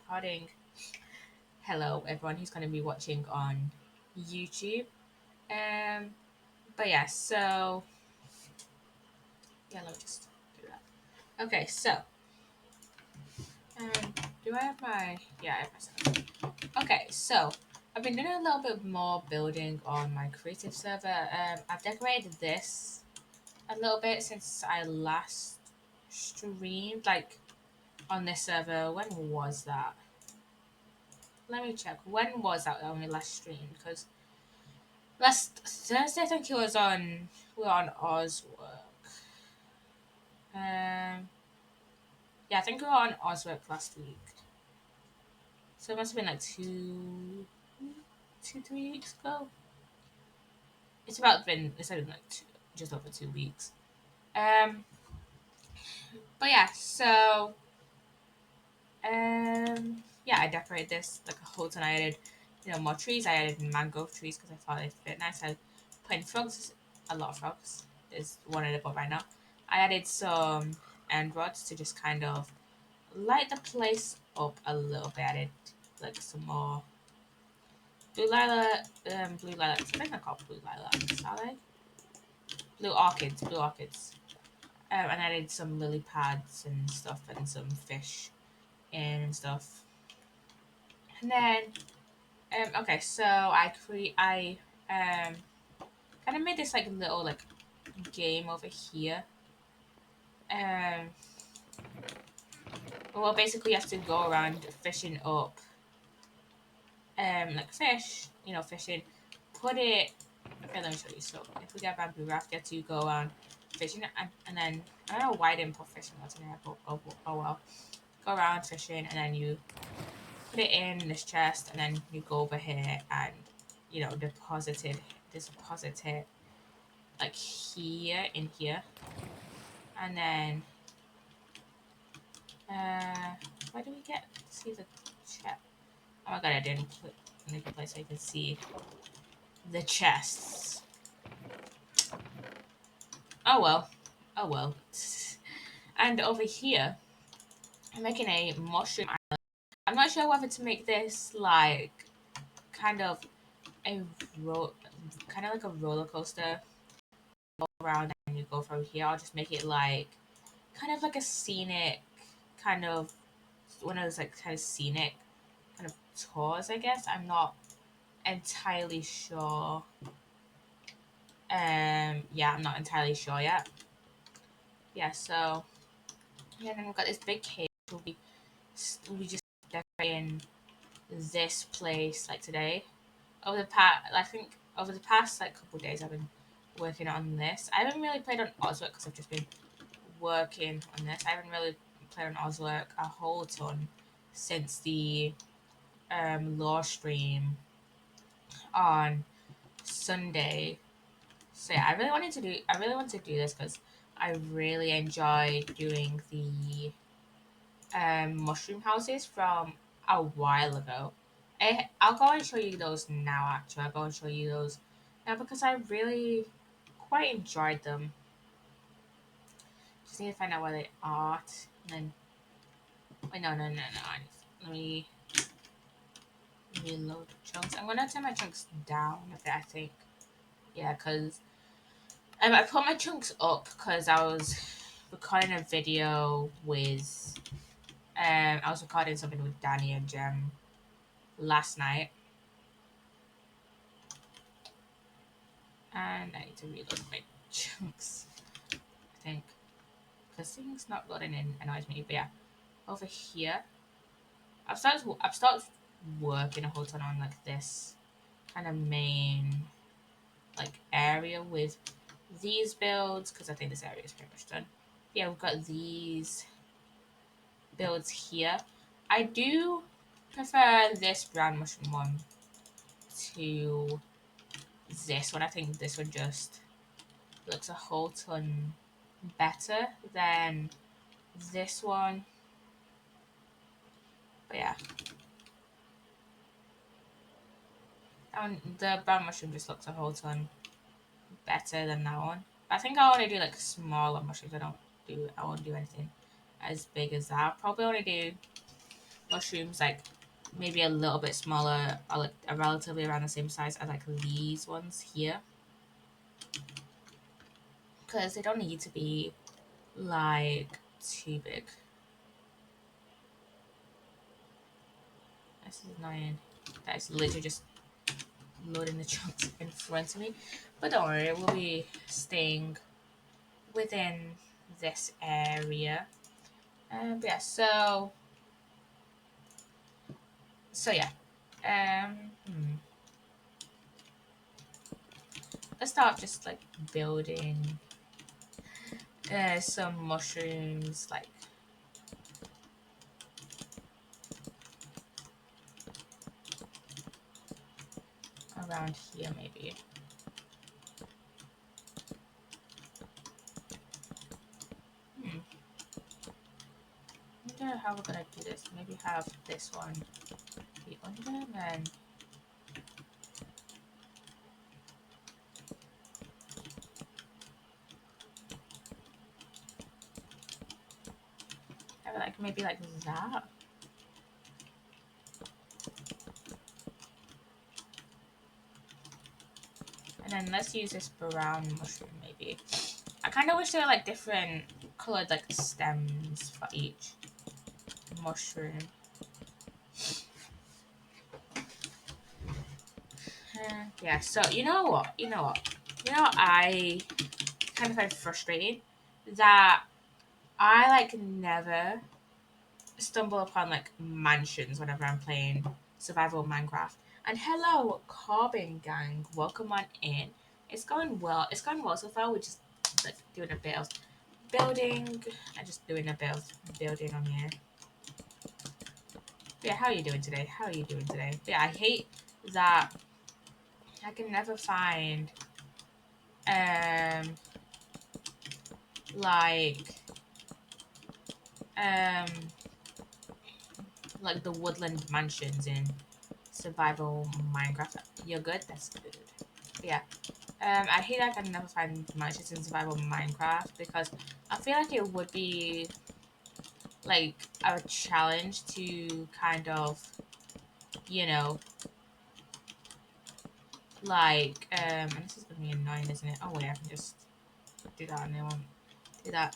recording. Hello, everyone who's going to be watching on YouTube. Um, but yeah, let me just do that. Okay, um, do I have my? Yeah, I have my server. Okay, so I've been doing a little bit more building on my creative server. I've decorated this a little bit since I last streamed, like on this server. When was that? Let me check. When was that we last streamed? Because last Thursday, I think it was on. We were on Ozwork. Yeah, I think we were on Ozwork last week. So it must have been like 3 weeks ago. It's been like just over 2 weeks. Um, but yeah, yeah, I decorated this like a whole ton. I added, more trees. I added mango trees because I thought they'd fit nice. I put in frogs, a lot of frogs. There's one in the boat right now. I added some end rods to just kind of light the place up a little bit. I added like some more blue lilacs. I think they're called blue lilacs, are they? Blue orchids. And I added some lily pads and stuff and some fish and stuff. And then okay, so I kind of made this like little like game over here. Um, well, basically you have to go around fishing up like fish, fishing. Put it. Okay, let me show you. So if we get bamboo raft, you have to go around fishing, and then I don't know why I didn't put fishing rods in there, but oh well. Go around fishing, and then you put it in this chest, and then you go over here and deposit it like here in here, and then why do we get see the chest? Oh my god, I didn't put in a place so you can see the chests. Oh well, oh well. And over here, I'm making a mushroom island. I'm not sure whether to make this like kind of a kind of like a roller coaster around, and you go from here. I'll just make it like kind of like a scenic kind of one of those like kind of scenic kind of tours, I guess. I'm not entirely sure. Yeah, I'm not entirely sure yet. Yeah, so yeah, then we've got this big cave. We'll be just decorating this place like today. I think over the past like couple of days, I've been working on this. I haven't really played on Ozwork because I've just been working on this. I haven't really played on Ozwork a whole ton since the law stream on Sunday. So yeah, I really want to do this because I really enjoy doing the mushroom houses from a while ago. I'll go and show you those now. Actually, I'll go and show you those now because I really quite enjoyed them. Just need to find out where they are, and then wait, no. Let me reload chunks. I'm gonna turn my chunks down a bit. I think, yeah, because I put my chunks up because I was recording a video with I was recording something with Danny and Jem last night, and I need to reload my chunks. I think because things not loading in annoys me. But yeah, over here, I've started working a whole ton on like this kind of main like area with these builds because I think this area is pretty much done. Yeah, we've got these builds here. I do prefer this brown mushroom one to this one. I think this one just looks a whole ton better than this one. But yeah, the brown mushroom just looks a whole ton better than that one. I think I want to do like smaller mushrooms. I won't do anything as big as that. I'll probably only do mushrooms like maybe a little bit smaller or like relatively around the same size as like these ones here, because they don't need to be like too big. This is annoying. That is literally just loading the chunks in front of me, but don't worry, we'll be staying within this area. But yeah, so yeah. Let's start just like building some mushrooms like around here maybe. I wonder how we're gonna do this. Maybe have this one be under and then have it like maybe like that. And then let's use this brown mushroom maybe. I kind of wish there were like different colored like stems for each mushroom. Yeah, so you know what? I kind of find frustrating that I like never stumble upon like mansions whenever I'm playing survival Minecraft. And hello, Carbon Gang, welcome on in. It's going well. It's going well so far. We're just like doing a bit of building and just doing a bit of building on here. But yeah, how are you doing today? How are you doing today? But yeah, I hate that I can never find like um like the woodland mansions in survival Minecraft. You're good? That's good. But yeah. I hate that I can never find mansions in survival Minecraft because I feel like it would be like a challenge to kind of, you know, like and this is gonna be annoying, isn't it? Oh wait, I can just do that and they won't do that.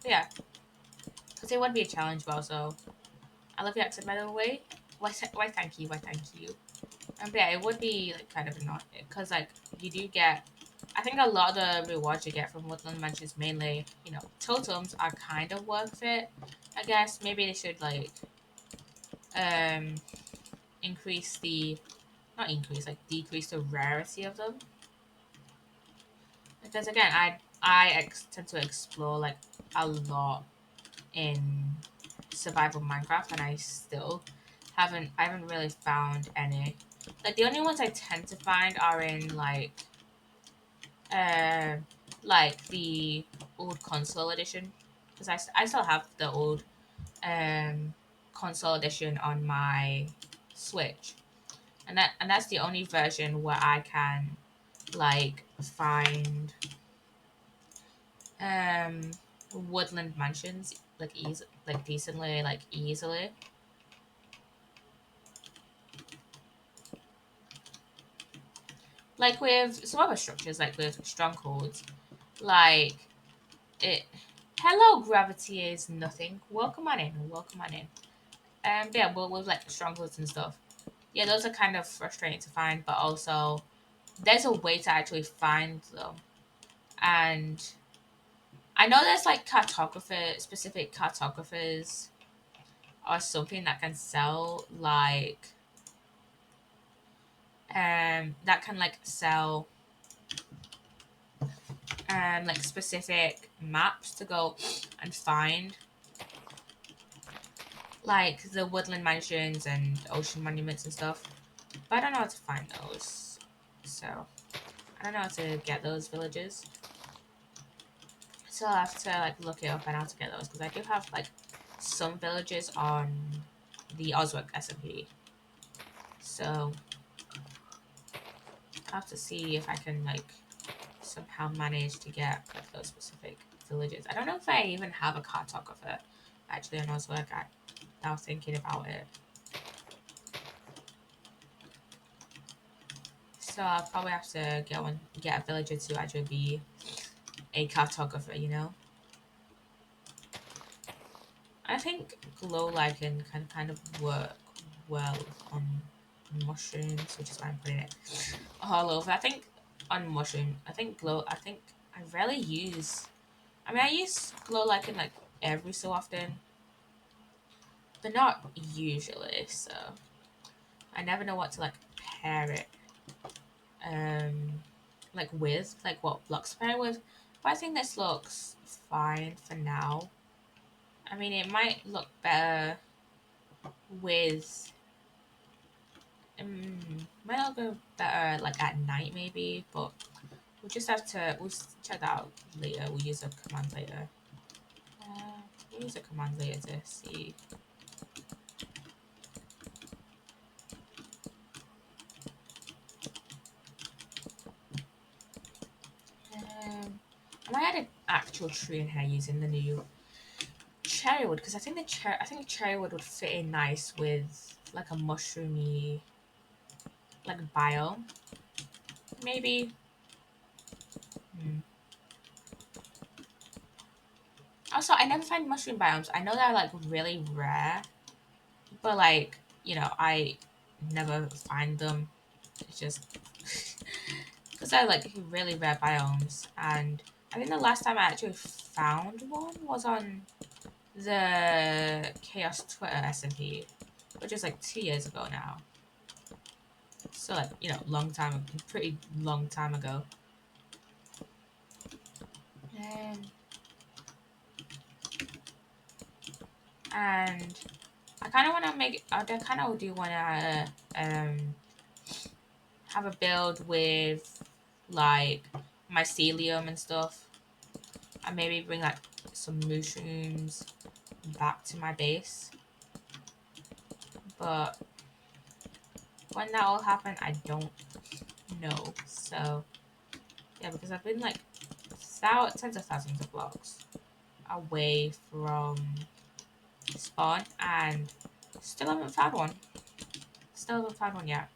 Yeah, because it would be a challenge, but also I love your accent by the way. Why thank you, why thank you. But yeah, it would be like kind of annoying because like you do get. I think a lot of the rewards you get from Woodland Mansions mainly, you know, totems are kind of worth it. I guess maybe they should like um increase the not increase like decrease the rarity of them because again tend to explore like a lot in survival Minecraft and I haven't really found any. Like the only ones I tend to find are in uh, like the old console edition because I still have the old console edition on my Switch, and that's the only version where I can like find um woodland mansions like decently like easily. Like with some other structures, like with strongholds, like it. Hello, gravity is nothing. Welcome on in. Welcome on in. Yeah, well, with like strongholds and stuff. Yeah, those are kind of frustrating to find, but also there's a way to actually find them. And I know there's like specific cartographers or something that can sell that can like sell like specific maps to go and find like the woodland mansions and ocean monuments and stuff. But I don't know how to find those. So I don't know how to get those villages. So I'll have to like look it up and how to get those because I do have like some villages on the Oswick SMP. So I'll have to see if I can like somehow manage to get like those specific villages. I don't know if I even have a cartographer actually on Oswald. I was thinking about it. So I'll probably have to get a villager to actually be a cartographer, you know? I think glow lichen can kind of work well on mushrooms, which is why I'm putting it all over. I think on mushroom, I think I rarely use, I mean, I use glow lichen like every so often, but not usually, so I never know what to like pair it like with, like what blocks to pair it with. But I think this looks fine for now. I mean, it might look better with might not go better like at night maybe, but we'll check that out later. We'll use a command later. We'll use a command later to see. I might add an actual tree in here using the new cherry wood, because I think the cherry wood would fit in nice with like a mushroomy like biome. Maybe. Also, I never find mushroom biomes. I know they're like really rare, but like, you know, I never find them. It's just because they're like really rare biomes. And I think the last time I actually found one was on the Chaos Twitter SMP, which is like 2 years ago now. So like, you know, pretty long time ago. And I kind of want to do want to have a build with like mycelium and stuff, and maybe bring like some mushrooms back to my base. But when that will happen, I don't know. So yeah, because I've been like tens of thousands of blocks away from spawn and still haven't found one. Still haven't found one yet.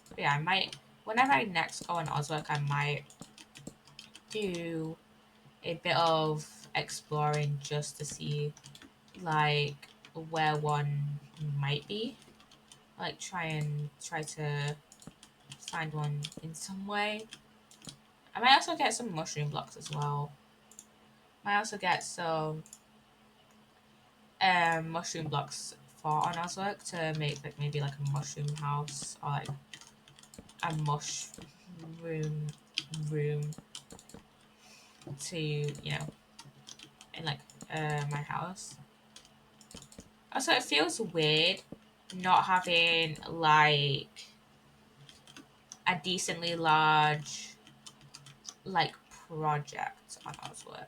But yeah, I might, whenever I next go on Oswick, I might do a bit of exploring just to see like where one might be. Like try to find one in some way. I might also get some mushroom blocks as well. Might also get some mushroom blocks for on Oswick to make like maybe like a mushroom house or like a mushroom room to, you know, in like my house. Also, it feels weird not having like a decently large like project on Oswick.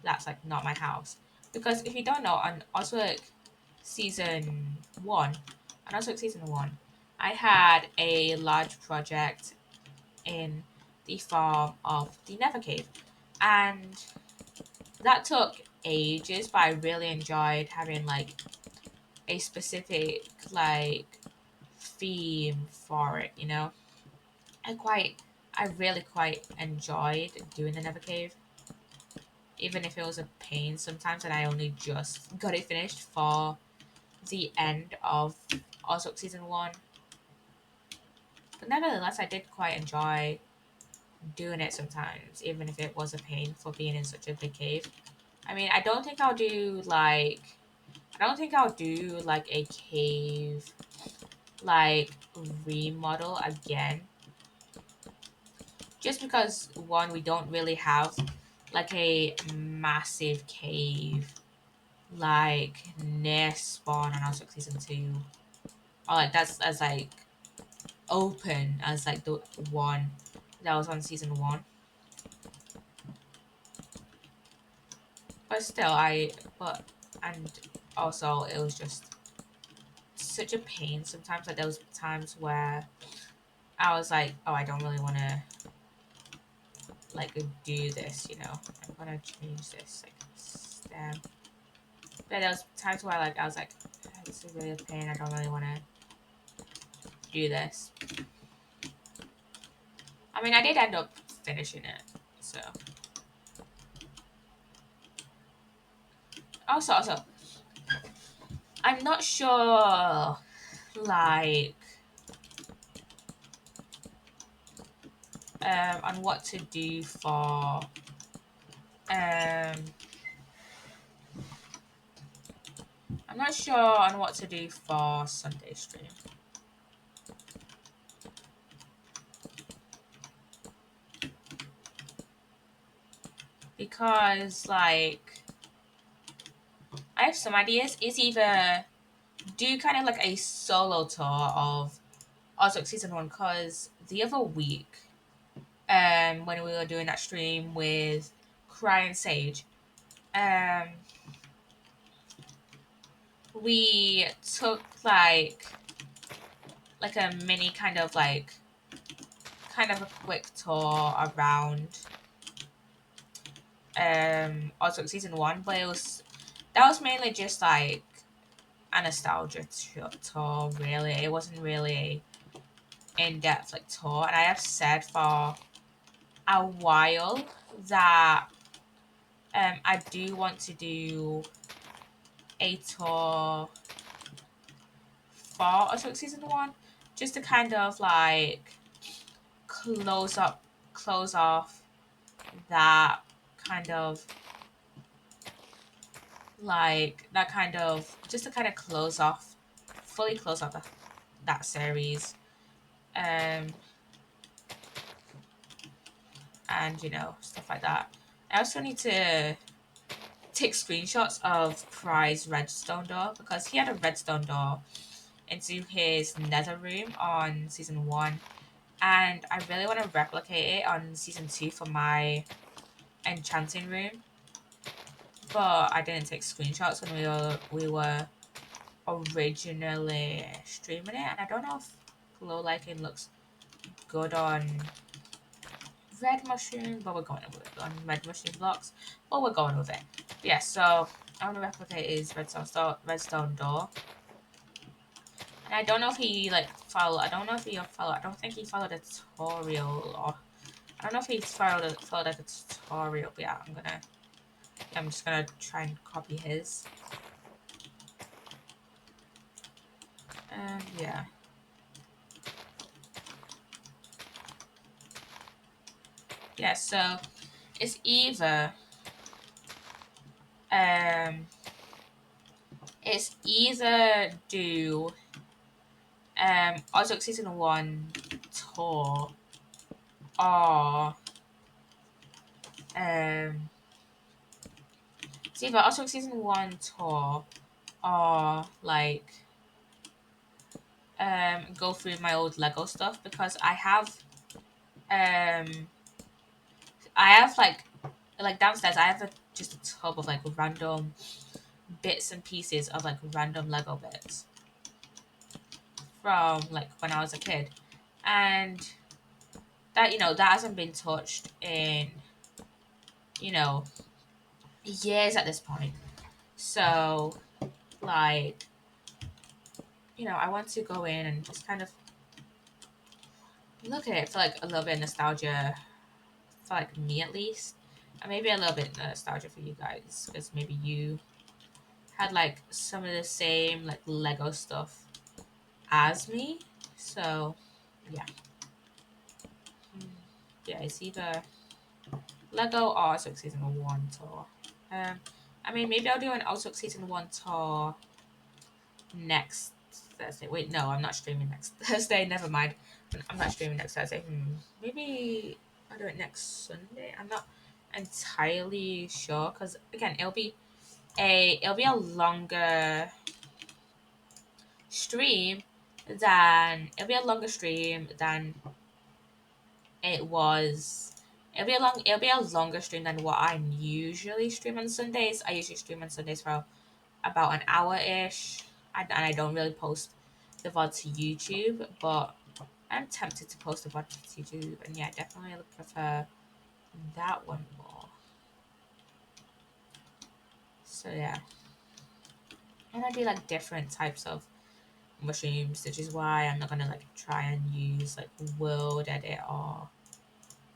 That's like not my house. Because if you don't know, on Oswick season one, I had a large project in the farm of the Nether Cave. And that took ages, but I really enjoyed having like a specific like theme for it, you know? I really quite enjoyed doing the Nether Cave. Even if it was a pain sometimes and I only just got it finished for the end of Ozark Season 1. But nevertheless, I did quite enjoy doing it sometimes, even if it was a pain for being in such a big cave. I mean, I don't think I'll do like a cave like remodel again. Just because one, we don't really have like a massive cave like near spawn on Ozark Season 2. Or like that's as like open as like the one that was on Season 1. But still, and also it was just such a pain sometimes. Like there was times where I was like, oh, I don't really want to like do this, you know. I'm gonna change this like stem. But there was times where I was like, this is really a pain. I don't really want to do this. I mean, I did end up finishing it, so. Also, I'm not sure, like, on what to do for, I'm not sure on what to do for Sunday stream. Because, like, I have some ideas. It's either do kind of like a solo tour of Ozark Season 1, because the other week, when we were doing that stream with Cry and Sage, we took like a mini kind of a quick tour around Ozark Season 1, but that was mainly just like a nostalgia tour, really. It wasn't really in-depth like tour, and I have said for a while that I do want to do a tour for Ozark Season 1, just to kind of like close off that kind of just to kind of fully close off that series, and stuff like that. I also need to take screenshots of Cry's redstone door, because he had a redstone door into his nether room on Season 1, and I really want to replicate it on Season 2 for my enchanting room, but I didn't take screenshots when we were originally streaming it, and I don't know if glow lighting looks good on red mushroom, but we're going with it on red mushroom blocks, but we're going with it. Yeah, so I want to replicate his redstone door. And I don't know if he I don't think he followed a tutorial, or I don't know if he followed a tutorial, but yeah, I'm just gonna try and copy his. And yeah. Yeah, so it's either do Ozark Season 1 tour, or it's either Ozark Season 1 tour, or like go through my old Lego stuff, because I have like downstairs I have just a tub of like random bits and pieces of like random Lego bits from like when I was a kid, and that that hasn't been touched in years at this point. So like I want to go in and just kind of look at it for like a little bit of nostalgia, for like me at least, and maybe a little bit of nostalgia for you guys, because maybe you had like some of the same like Lego stuff as me. So yeah. Yeah, it's either Lego or Ozark Season 1 tour. I mean, maybe I'll do an Ozark Season 1 tour next Thursday. Wait, no, I'm not streaming next Thursday. Never mind. I'm not streaming next Thursday. Maybe I'll do it next Sunday. I'm not entirely sure, because again, it'll be a longer stream than it was. It'll be a longer stream than what I usually stream on Sundays. I usually stream on Sundays for about an hour-ish, and I don't really post the VOD to YouTube, but I'm tempted to post the VOD to YouTube, and yeah, I definitely prefer that one more. So yeah. And I do like different types of mushrooms, which is why I'm not gonna like try and use like world edit or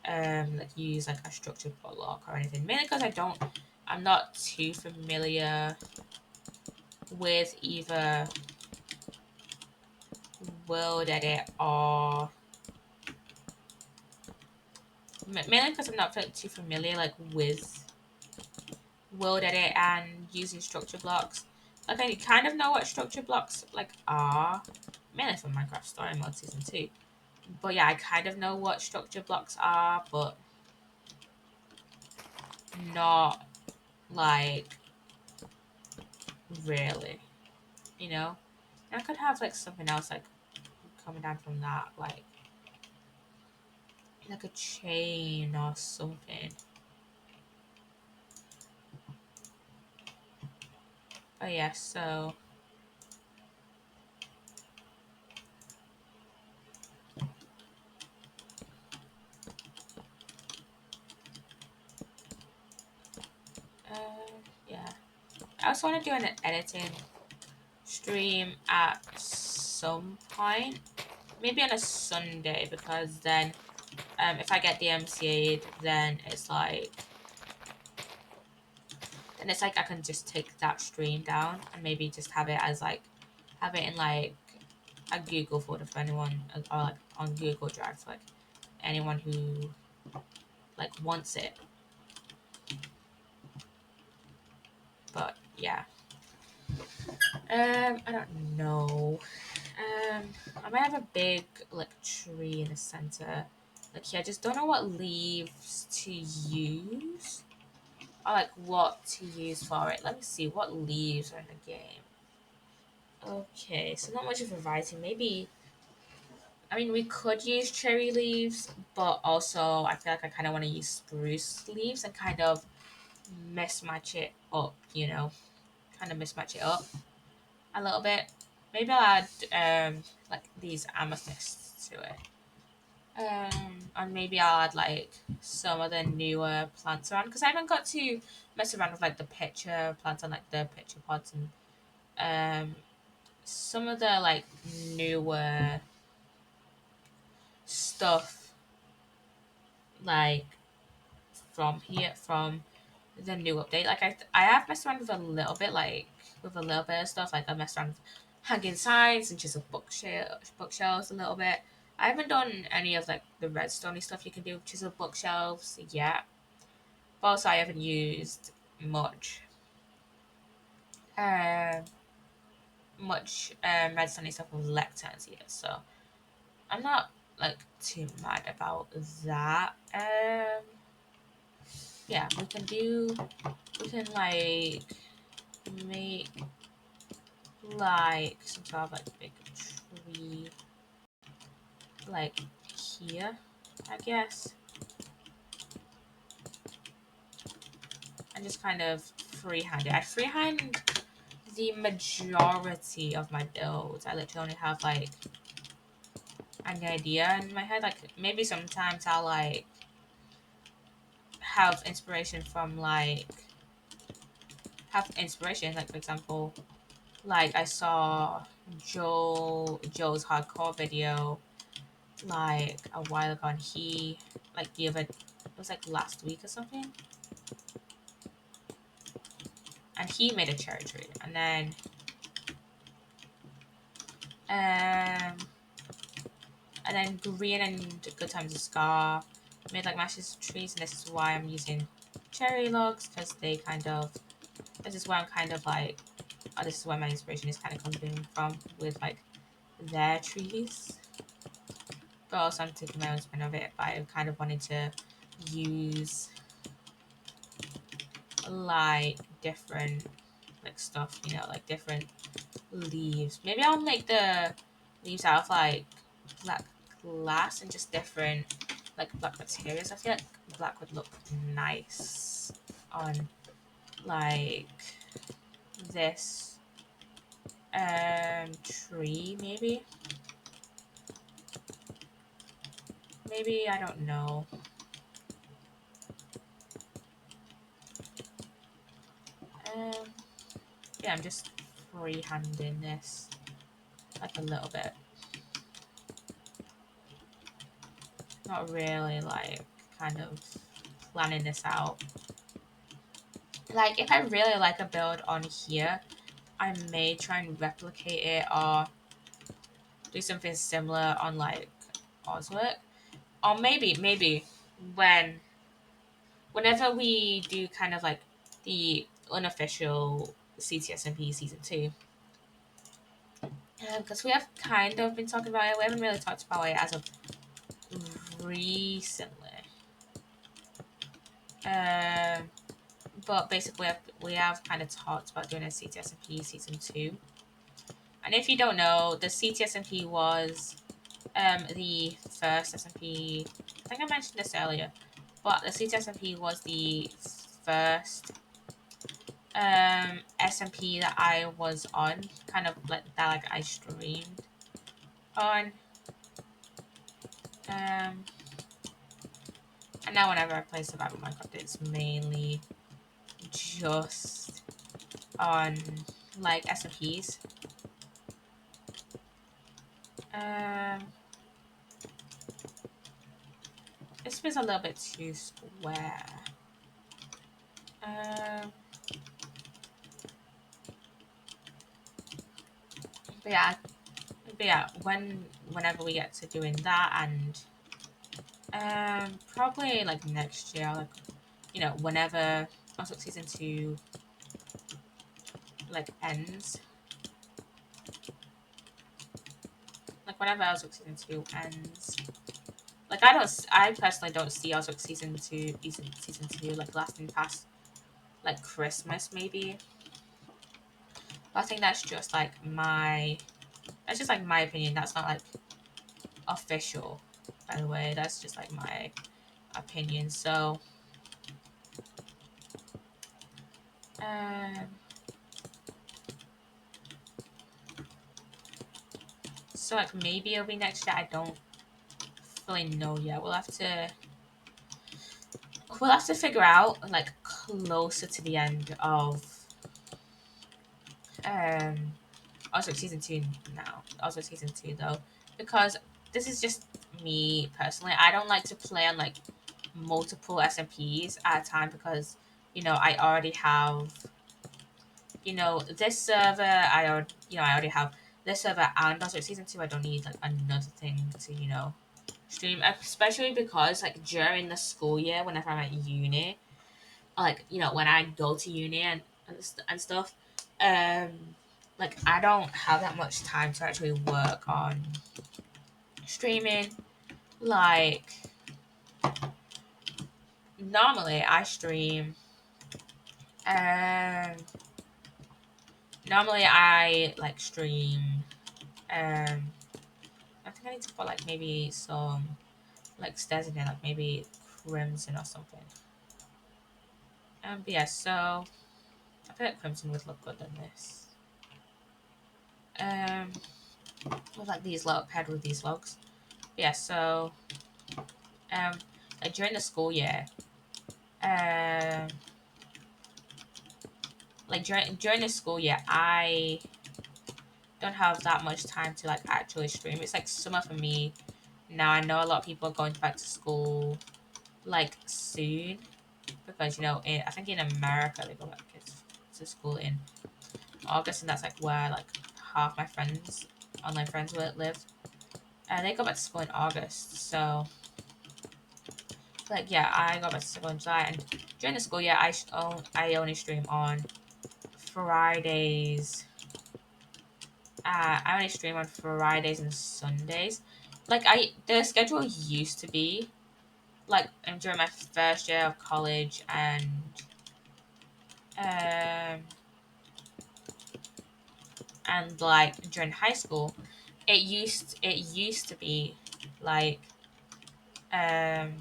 like use like a structured block or anything. Mainly because I'm not too familiar with either world edit or mainly because I'm not too familiar like with world edit and using structure blocks. Like I kind of know what structure blocks like are, mainly from Minecraft Story Mode Season 2. But yeah, I kind of know what structure blocks are, but not like really, you know? And I could have like something else like coming down from that, like a chain or something. Oh yeah, so yeah. I also want to do an editing stream at some point. Maybe on a Sunday, because then if I get the MCA'd, then it's like I can just take that stream down and maybe just have it as like have it in like a Google folder for anyone, or like on Google Drive for like anyone who like wants it. But yeah, I don't know. I might have a big like tree in the center. Like yeah, I just don't know what leaves to use. Or like what to use for it. Let me see what leaves are in the game. Okay, so not much of a variety. Maybe, I mean, we could use cherry leaves, but also I feel like I kind of want to use spruce leaves and kind of mismatch it up, you know, kind of mismatch it up a little bit. Maybe I'll add like these amethysts to it. And maybe I'll add like some of the newer plants around, because I haven't got to mess around with like the picture plants and like the picture pods and some of the like newer stuff like from the new update. Like I have messed around with a little bit, like with a little bit of stuff. Like I messed around with hanging signs and just a bookshelves a little bit. I haven't done any of like the redstone stuff you can do with chisel bookshelves yet. But also I haven't used much um redstone stuff with lecterns yet. So I'm not like too mad about that. Yeah, we can like make like some sort of like big tree like here, I guess. And just kind of freehand it. I freehand the majority of my builds. I literally only have like an idea in my head. Like maybe sometimes I'll like have inspiration from like like for example, like I saw Joe's hardcore video like a while ago, and he like it was like last week or something, and he made a cherry tree, um and then Green and Good Times of Scar made like mashes trees, and this is why I'm using cherry logs, because they kind of this is where I'm kind of like this is where my inspiration is kind of coming from with like their trees. But also I'm taking my own spin of it, but I kind of wanted to use like different like stuff, you know, like different leaves. Maybe I'll make the leaves out of like black glass and just different like black materials. I feel like black would look nice on like this tree, maybe I don't know. um yeah, I'm just freehanding this like a little bit. Not really like kind of planning this out. Like if I really like a build on here, I may try and replicate it or do something similar on like Oswick. Or maybe whenever we do kind of like the unofficial CTSMP season 2. Because we have kind of been talking about it. We haven't really talked about it as of recently. But basically we have kind of talked about doing a CTSMP season 2. And if you don't know, the CTSMP was the first SMP. I think I mentioned this earlier, but the CTSMP was the first SMP that I was on, kind of like that, like I streamed on. And now whenever I play Survival Minecraft, it's mainly just on like SMPs. This was a little bit too square. But yeah, whenever we get to doing that, and probably like next year, like, you know, whenever also season 2 like ends, like whenever Ozark season 2 ends, like I personally don't see Ozark season 2 like lasting past like Christmas maybe. But I think that's just like my opinion. That's not like official, by the way. That's just like my opinion. So um so like maybe it'll be next year. I don't fully know yet. We'll have to figure out like closer to the end of also season 2 now. Also season 2 though, because this is just me personally. I don't like to play on like multiple SMPs at a time because, you know, I already have, you know, this server. I already have this server and also season 2. I don't need like another thing to, you know, stream, especially because like during the school year, whenever I'm at uni, like, you know, when I go to uni and stuff, like I don't have that much time to actually work on streaming. Like normally I stream, um normally I like stream, I think I need to put like maybe some like stairs in there, like maybe crimson or something. But yeah, so I feel like crimson would look good on this. With like these paired with these logs. But yeah, so like during the school year, um like during the school year, I don't have that much time to like actually stream. It's like summer for me now. I know a lot of people are going back to school like soon because, you know, I think in America they go back to school in August, and that's like where like half my friends, online friends, will live. And they go back to school in August, so like yeah, I go back to school in July, and during the school year, I only stream on Fridays. I only stream on Fridays and Sundays. Like the schedule used to be like during my first year of college um and like during high school, it used to be like um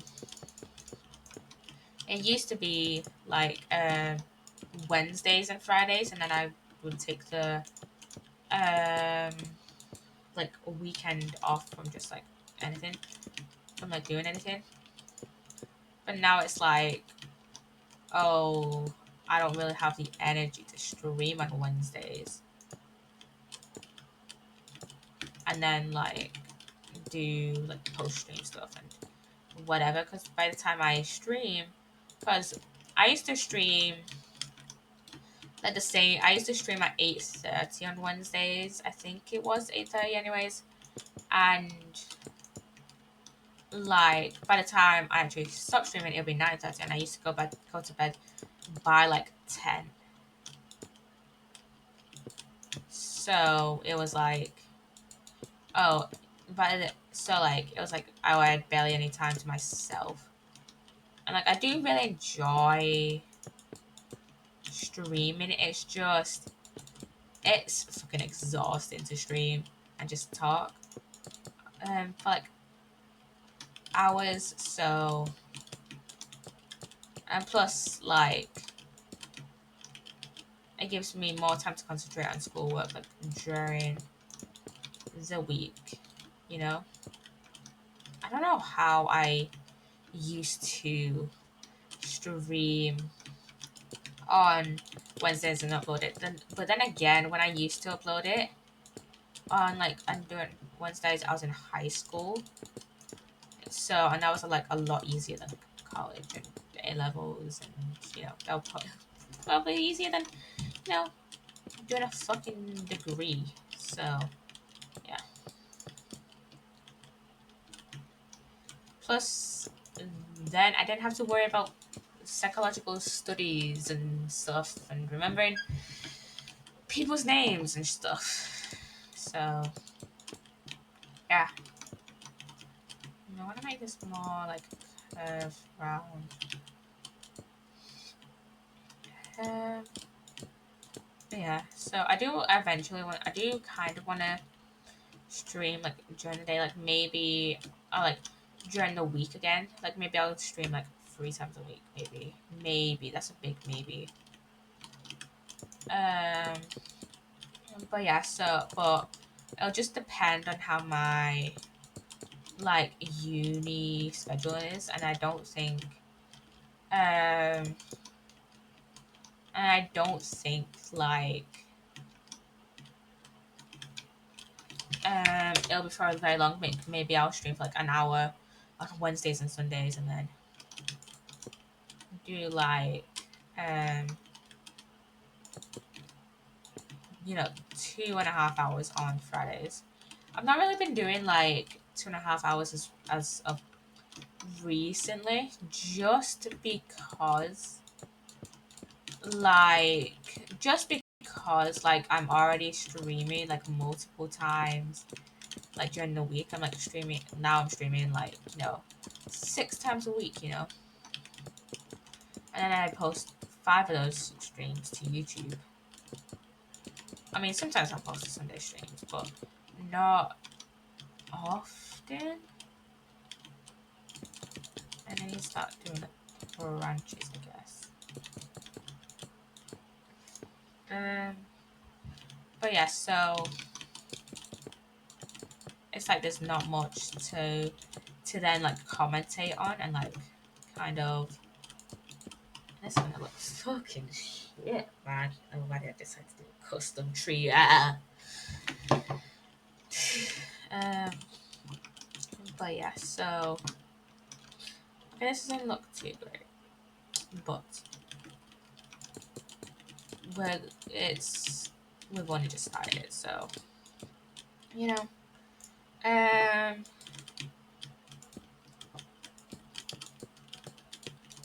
it used to be like Wednesdays and Fridays, and then I would take the um like a weekend off from just like anything, from like doing anything. But now it's like, oh, I don't really have the energy to stream on Wednesdays. and then like do like post stream stuff and whatever. Because by the time I stream, because I used to stream like the same. I used to stream at 8:30 on Wednesdays. I think it was 8:30, anyways. And like by the time I actually stopped streaming, it'll be 9:30, and I used to go to bed by like 10. So it was like, oh, so like it was like I had barely any time to myself, and like I do really enjoy streaming. It's fucking exhausting to stream and just talk for like hours. So and plus like it gives me more time to concentrate on schoolwork like during the week, you know. I don't know how I used to stream on Wednesdays and upload it. But then again, when I used to upload it on like and doing Wednesdays, I was in high school, so and that was like a lot easier than college and A levels, and you know that was probably easier than you know doing a fucking degree. So yeah. Plus, then I didn't have to worry about psychological studies and stuff and remembering people's names and stuff. So yeah. I want to make this more like curved round. Um, yeah. So I do kind of want to stream like during the day, like maybe like during the week again. Like maybe I'll stream like 3 times a week. Maybe that's a big maybe. Um, but yeah. But it'll just depend on how my like uni schedule is, and um I don't think like it'll be for a very long. Maybe I'll stream for like an hour on Wednesdays and Sundays, and then do like um 2.5 hours on Fridays. I've not really been doing like 2.5 hours as of recently, just because like like I'm already streaming like multiple times like during the week. I'm streaming like 6 times a week, and then I post 5 of those streams to YouTube. I mean, sometimes I'll post Sunday streams, but not often. And then you start doing the branches, I guess. Um, but yeah, so it's like there's not much to then like commentate on and like kind of. This one looks fucking shit, man. Oh, why did I decide to do a custom tree? Um, but yeah, so okay, this doesn't look too great, but we're it's we've only just started, so you know. Um,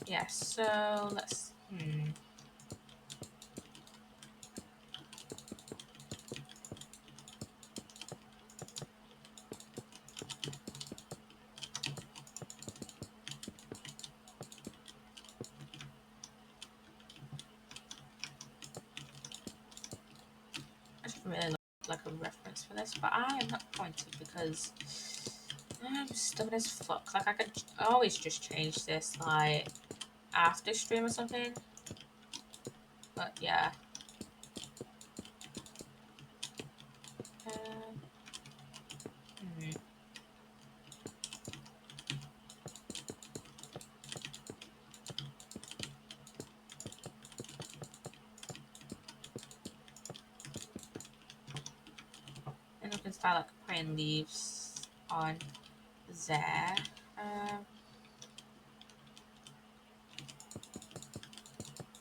yeah. So let's. I should really look like a reference for this, but I am not going to because I'm stubborn as fuck. Like I could always just change this like after stream or something. But yeah. Uh, hmm. And we can start like putting leaves on there.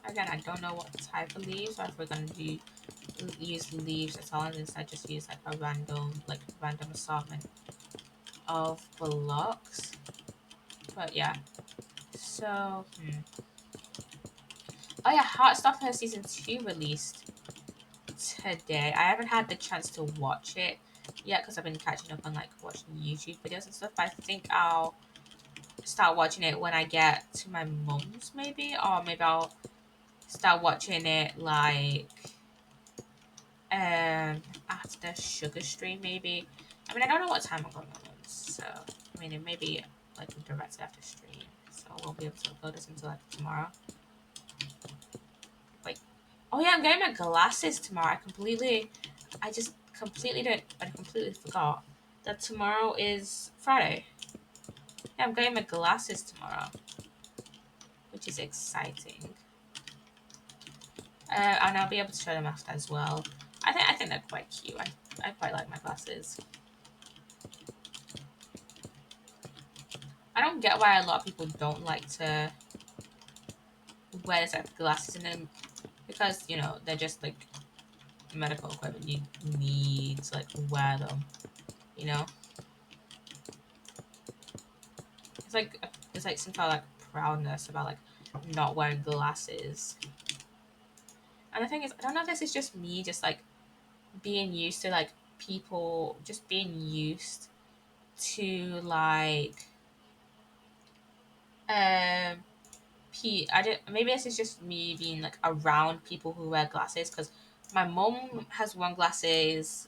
Again, I don't know what type of leaves, or if we're gonna use leaves at all, and instead just use like a random assortment of blocks. But yeah, so oh yeah, Heartstopper season 2 released today. I haven't had the chance to watch it yet because I've been catching up on like watching YouTube videos and stuff. But I think I'll start watching it when I get to my mum's, maybe, or maybe I'll start watching it like after Sugar Stream, maybe. I mean, I don't know what time I'm going on, so I mean, it may be like directly after stream, so I won't be able to upload this until like tomorrow. Wait, oh yeah, I'm getting my glasses tomorrow. I completely forgot that tomorrow is Friday. Yeah, I'm getting my glasses tomorrow, which is exciting. And I'll be able to show them after as well. I think they're quite cute. I quite like my glasses. I don't get why a lot of people don't like to wear this type of glasses in them, because you know they're just like medical equipment. You need to like wear them, you know. It's like some kind of like proudness about like not wearing glasses. And the thing is, I don't know if this is just me, just like being used to like people just being used to like maybe this is just me being like around people who wear glasses, because my mom has worn glasses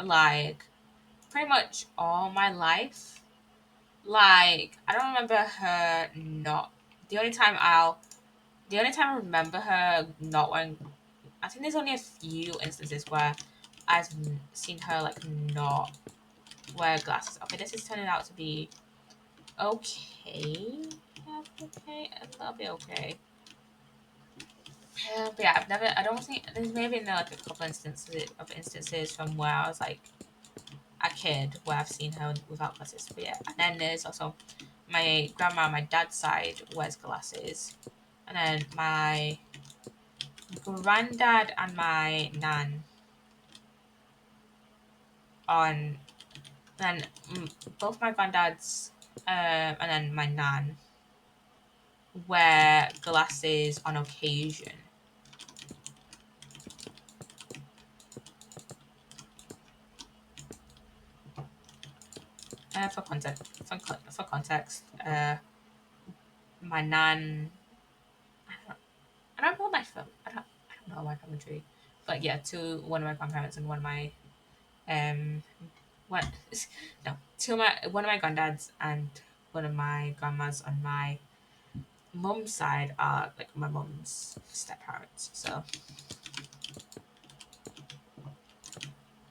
like pretty much all my life. Like I don't remember her not the only time I remember her not wearing, I think there's only a few instances where I've seen her like not wear glasses. Okay, this is turning out to be okay. Yeah, okay, a little bit okay. But yeah, I don't think, there's maybe like a couple instances from where I was like a kid where I've seen her without glasses. But yeah, and then there's also my grandma on my dad's side wears glasses. And then my granddad and my nan on, then both my granddads and then my nan wear glasses on occasion. For context, my nan, I don't know my I don't know my family tree, but yeah, to one of my grandparents and one of my one no to my one of my granddads and one of my grandmas on my mum's side are like my mum's step parents. So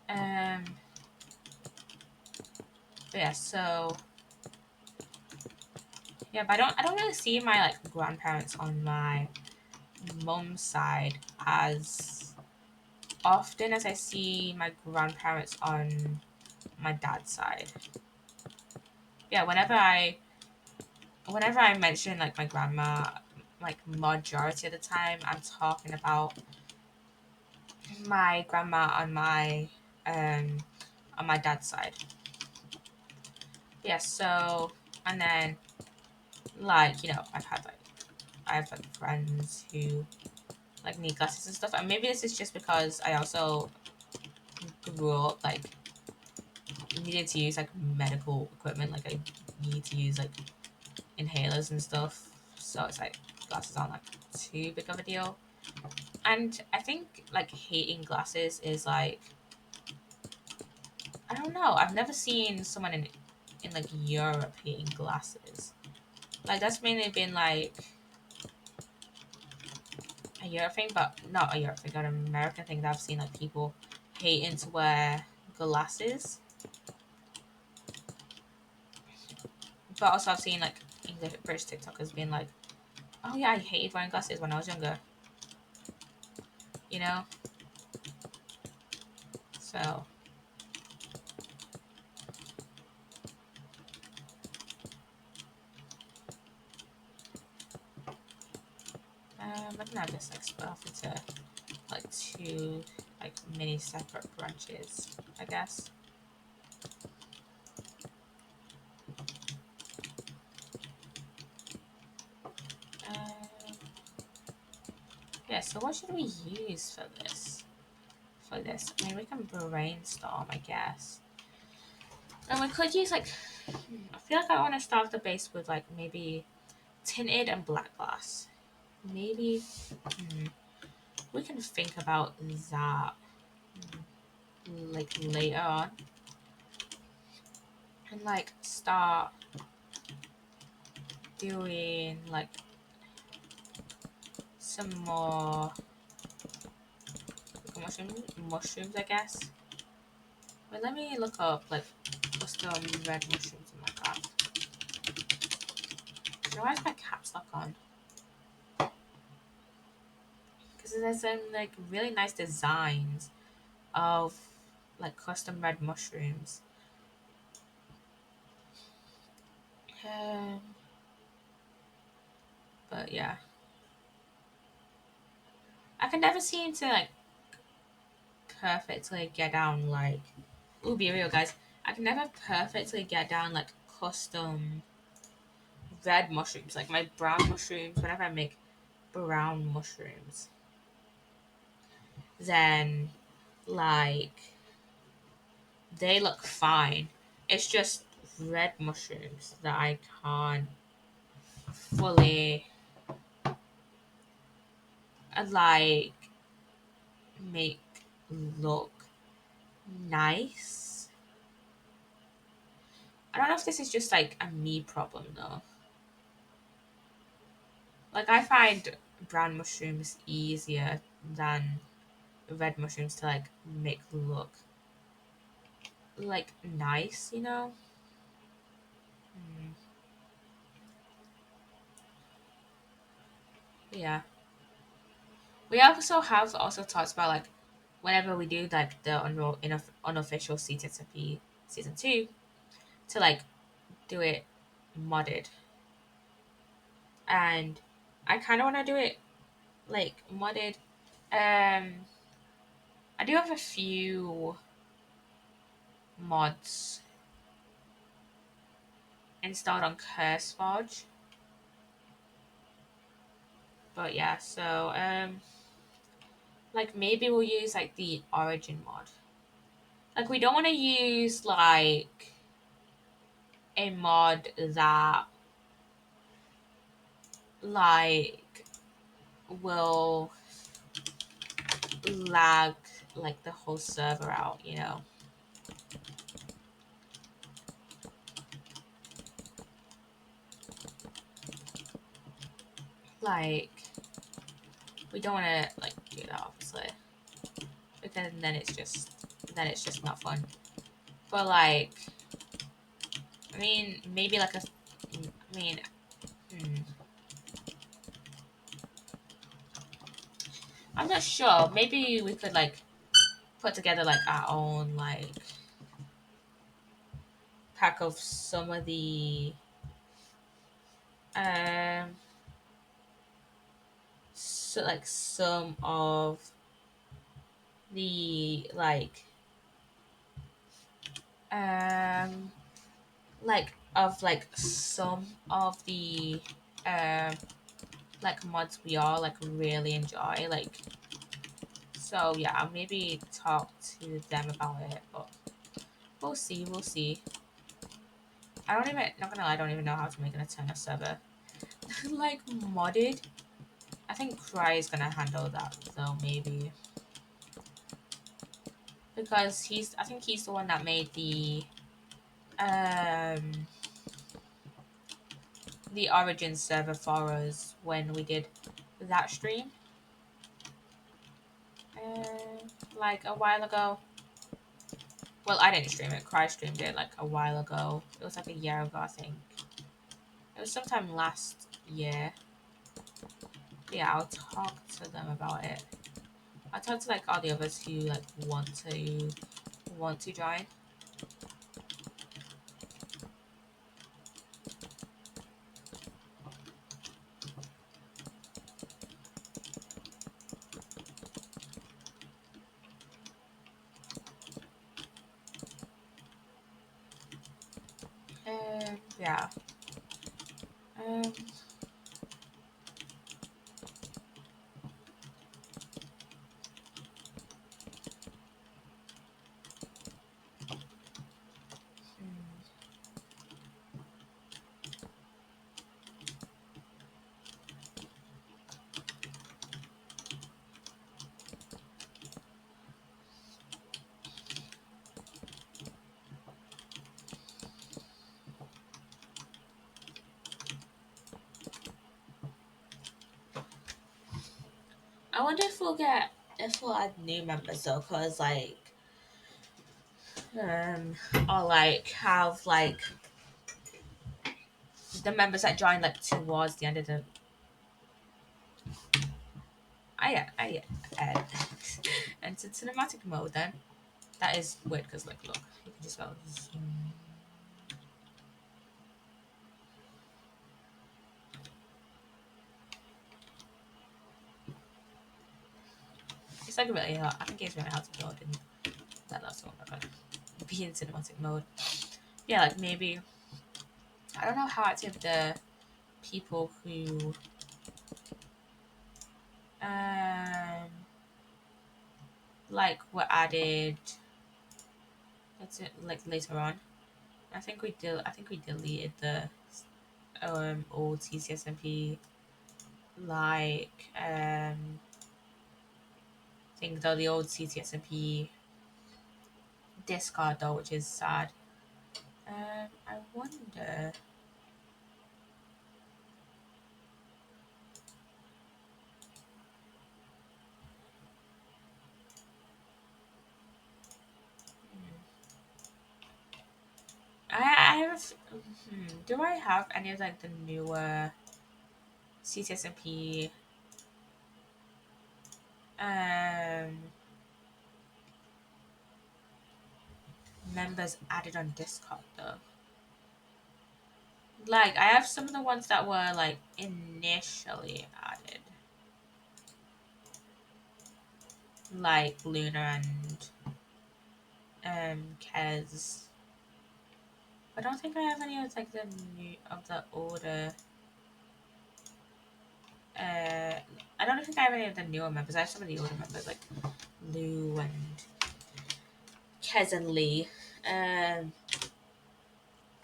um but yeah, so yeah, but I don't really see my like grandparents on my mum's side as often as I see my grandparents on my dad's side. Yeah, whenever I mention like my grandma, like majority of the time I'm talking about my grandma on my dad's side. Yeah, so and then like, you know, I have like friends who like need glasses and stuff, and maybe this is just because I also grew up like needed to use like medical equipment, like I need to use like inhalers and stuff, so it's like glasses aren't like too big of a deal. And I think like hating glasses is like, I don't know, I've never seen someone in like Europe hating glasses. Like that's mainly been like a Europe thing, but not a Europe thing, an American thing that I've seen like people hating to wear glasses. But also I've seen like English British TikTokers being like, oh yeah, I hated wearing glasses when I was younger. You know? So I can have this like split off into like 2 like mini separate branches, I guess. Yeah, so what should we use for this? I mean, we can brainstorm, I guess. And we could use like, I feel like I want to start the base with like maybe tinted and black glass. Maybe we can think about that like later on. And like start doing like some more mushrooms, I guess. But let me look up like custom red mushrooms in my craft. Why is my caps lock on? Because there's some like really nice designs of like custom red mushrooms. But yeah, I can never seem to like perfectly get down like. Ooh, be real, guys. I can never perfectly get down like custom red mushrooms, like my brown mushrooms. Whenever I make brown mushrooms, then like they look fine. It's just red mushrooms that I can't fully like make look nice. I don't know if this is just like a me problem though. Like I find brown mushrooms easier than red mushrooms to like make look like nice, you know? Yeah. We also have also talked about like whenever we do like the unofficial CTTP season 2 to like do it modded. And I kind of want to do it like modded. I do have a few mods installed on CurseForge. But yeah, so like maybe we'll use like the origin mod. Like we don't want to use like a mod that like will lag like the whole server out, you know. Like we don't want to like do that obviously, because then it's just not fun. But like, I mean, maybe like a, I mean, I'm not sure. Maybe we could like put together like our own like pack of some of the um so like some of the um like some of the um like mods we all like really enjoy, like, so yeah, I'll maybe talk to them about it, but we'll see. I don't even, not gonna lie, I don't even know how to make an Eternal server like modded. I think Cry is gonna handle that though, maybe, because I think he's the one that made the origin server for us when we did that stream like a while ago. Well, I didn't stream it, Cry streamed it like a while ago. It was like a year ago, I think. It was sometime last year. Yeah, I'll talk to them about it. I'll talk to like all the others who like want to join. Yeah. Um, hmm. I wonder if we'll add new members though, cause like um or like have like the members that join like towards the end of the I uh, enter cinematic mode then. That is weird because like look, you can just go zoom. It's like really hard. I think it's really hard to build in that last one. But be in cinematic mode. Yeah, like maybe I don't know how active the people who um like were added. It's like later on. I think we deleted the old CCSMP like thing though, the old CCSMP Discard though, which is sad. I wonder. I have. Do I have any of like the newer CCSMP um members added on Discord though? Like I have some of the ones that were like initially added, like Luna and Kez. I don't think I have any of like the new of the older. I don't think I have any of the newer members. I have some of the older members like Lou and Kez and Lee. Um,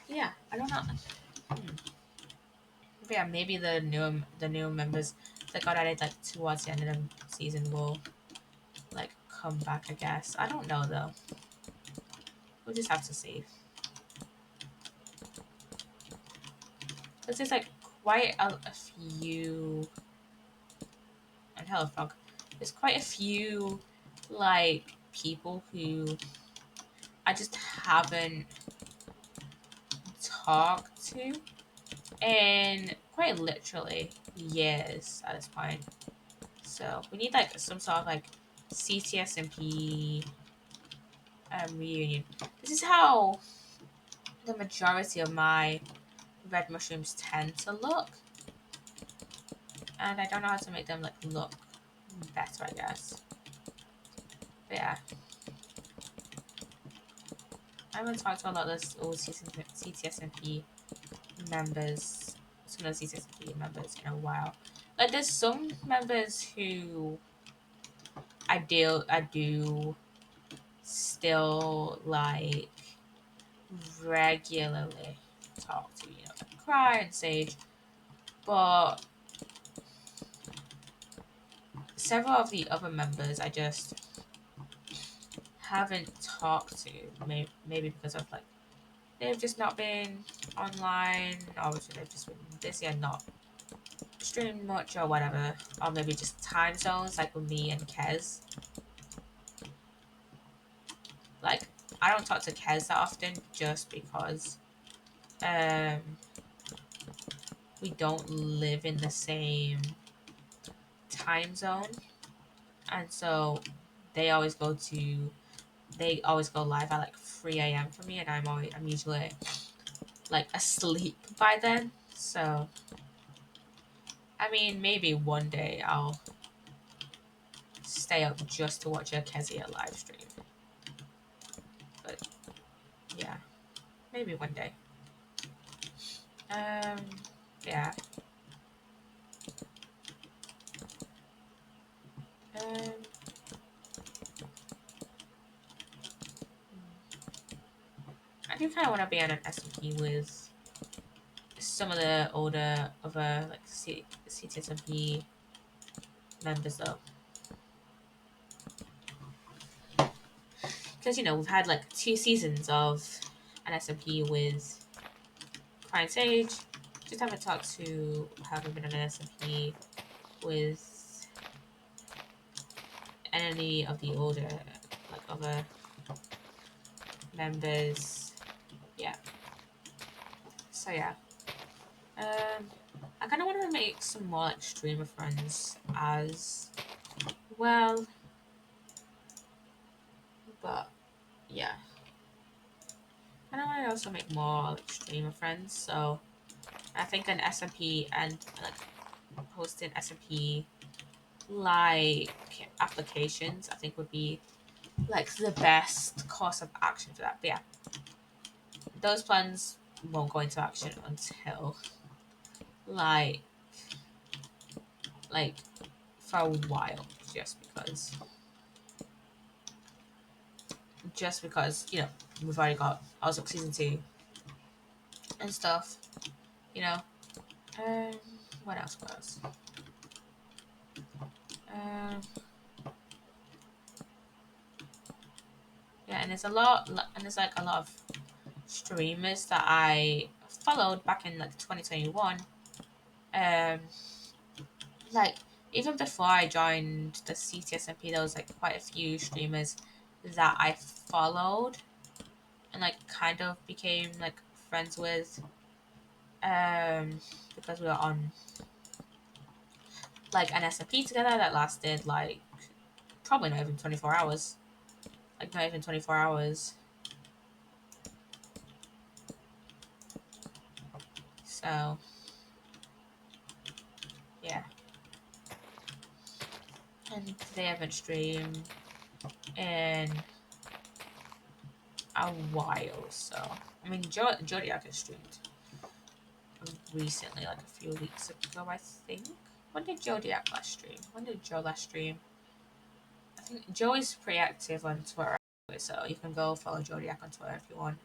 yeah, I don't know. But yeah, maybe the new members that got added like towards the end of the season will like come back. I guess I don't know though. We'll just have to see. Because there's like quite a few. And hello, frog. There's quite a few like people who I just haven't talked to in quite literally years at this point. So we need like some sort of like CTSMP reunion. This is how the majority of my red mushrooms tend to look, and I don't know how to make them like look better, I guess. But yeah, I haven't talked to a lot of those old CTSMP members, some of the CTSMP members in a while. Like there's some members who I do still like regularly talk to, you know, like Cry and Sage, but several of the other members I just haven't talked to. Maybe because of like they've just not been online, or they've just been busy and not streamed much, or whatever, or maybe just time zones like with me and Kez. Like I don't talk to Kez that often just because um we don't live in the same time zone, and so they always go to they always go live at like 3 a.m. for me, and I'm usually like asleep by then. So I mean, maybe one day I'll stay up just to watch a Kezia live stream. But yeah, maybe one day. Yeah. Um, I do kind of want to be on an SMP with some of the older other like CTSMP members though, because you know we've had like 2 seasons of an SMP with Crying Sage. Just haven't talked to haven't been on an SMP with any of the older like other members. Yeah. So yeah. I kind of want to make some more like streamer friends as well, but yeah. And I want to also make more like streamer friends, so I think an SMP and like hosting SMP like applications I think would be like the best course of action for that. But yeah, those plans won't go into action until like like for a while, just because you know we've already got Ozark season 2 and stuff, you know. Um, what else? What else? Um, yeah, and there's like a lot of streamers that I followed back in like 2021. Um, like even before I joined the CTSMP, there was like quite a few streamers that I followed and like kind of became like friends with. Because we were on like an SMP together that lasted like probably not even 24 hours. Like not even 24 hours. So yeah. And they haven't streamed in a while, so I mean Jodiac has streamed recently, like a few weeks ago, I think. When did Jodiac last stream? When did Joe last stream? I think Joe is pretty active on Twitter, so you can go follow Jodiac on Twitter if you want.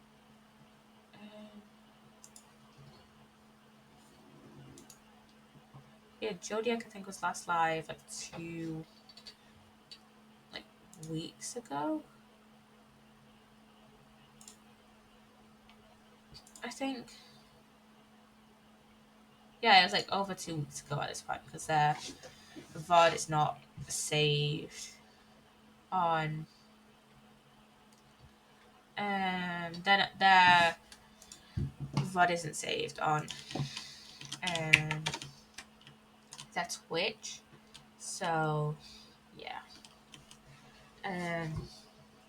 Yeah, Jodiac I think was last live like 2 like weeks ago. I think. Yeah, it was like over 2 weeks ago at this point because the VOD is not saved on. Then the VOD isn't saved on um that Twitch. So yeah.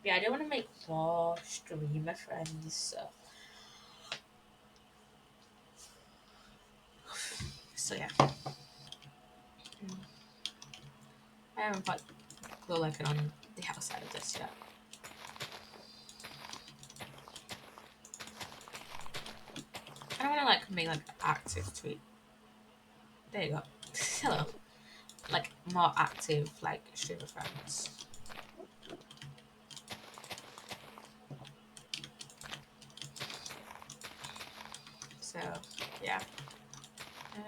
Yeah, I do want to make more streamer friends. So yeah. I haven't put Glow like it on the outside of this yet. I don't want to like make like active tweet. There you go. Hello. Like more active like streamer friends. So yeah. Um,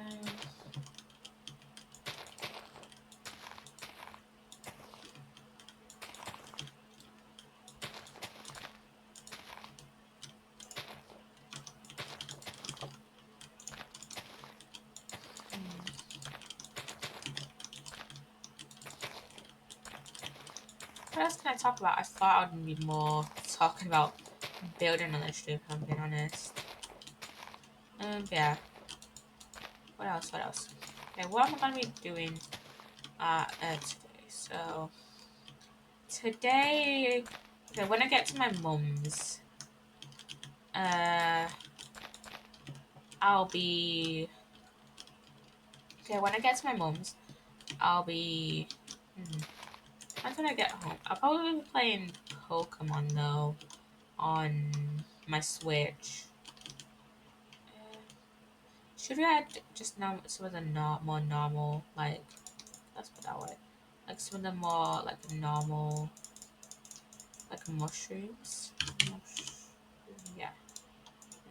what else can I talk about? I thought I'd be more talking about building on the stream, if I'm being honest. Yeah. What else? What else? Okay, what am I gonna be doing today? So today, okay, when I get to my mum's, uh, I'll be okay. When I get to my mum's, I'll be. When can I get home? I'll probably be playing Pokemon though on my Switch. Should we add just now some of the more normal, like, let's put that way, like some of the more like normal, like mushrooms? Yeah,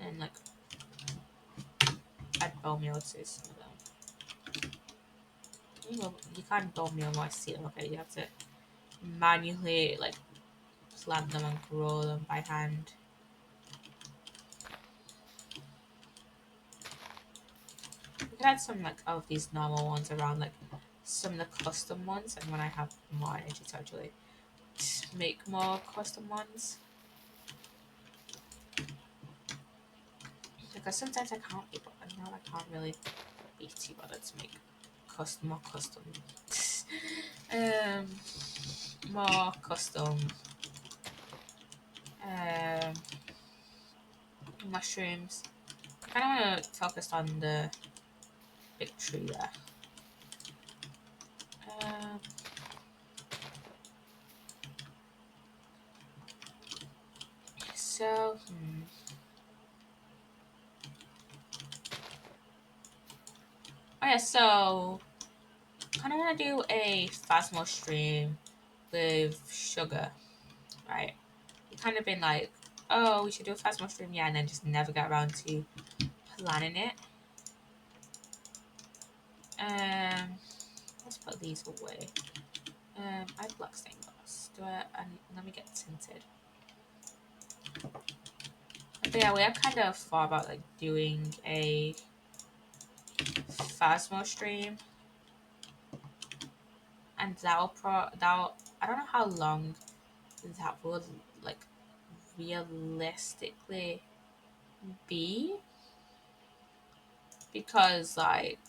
and like add bone meal to some of them. You can't bone meal my seed. Okay, you have to manually like plant them and grow them by hand. We could add some like of these normal ones around, like some of the custom ones, and when I have more energy to actually make more custom ones. Because sometimes I can't be bothered. Now I can't really be too bothered to make more custom. um, more custom. Um, mushrooms. I kind of want to focus on the big tree there. Um, so, Oh yeah, so kind of want to do a Phasmo stream with sugar, right? We've kind of been like, oh, we should do a Phasmo stream, yeah, and then just never get around to planning it. Let's put these away. I have black stained glass. Let me get tinted. But yeah, we have kind of thought about like doing a Phasmo stream, and that'll I don't know how long that would like realistically be, because like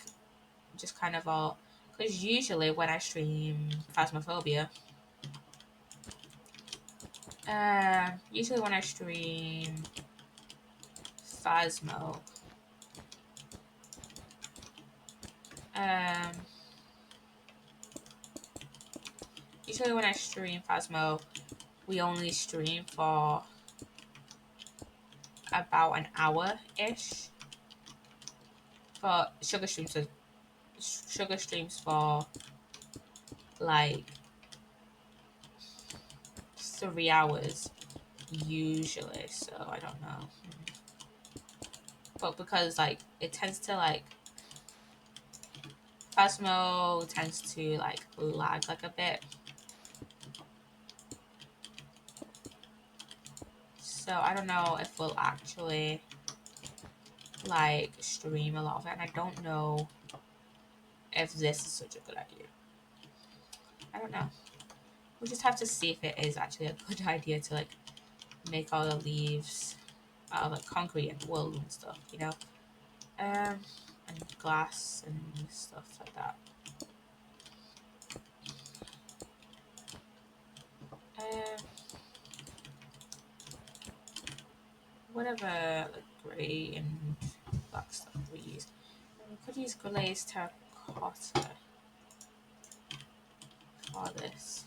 just kind of all, because usually when I stream Phasmophobia, usually when I stream Phasmo, um usually when I stream Phasmo, we only stream for about an hour-ish. For sugar streams for like 3 hours usually, so I don't know. But because like it tends to like Phasmo tends to like lag like a bit, so I don't know if we'll actually like stream a lot of it, and I don't know if this is such a good idea. I don't know. We'll just have to see if it is actually a good idea to like make all the leaves out of like concrete and wool and stuff, you know? And glass and stuff like that. Whatever like grey and black stuff we use. We could use glazed terracotta for this.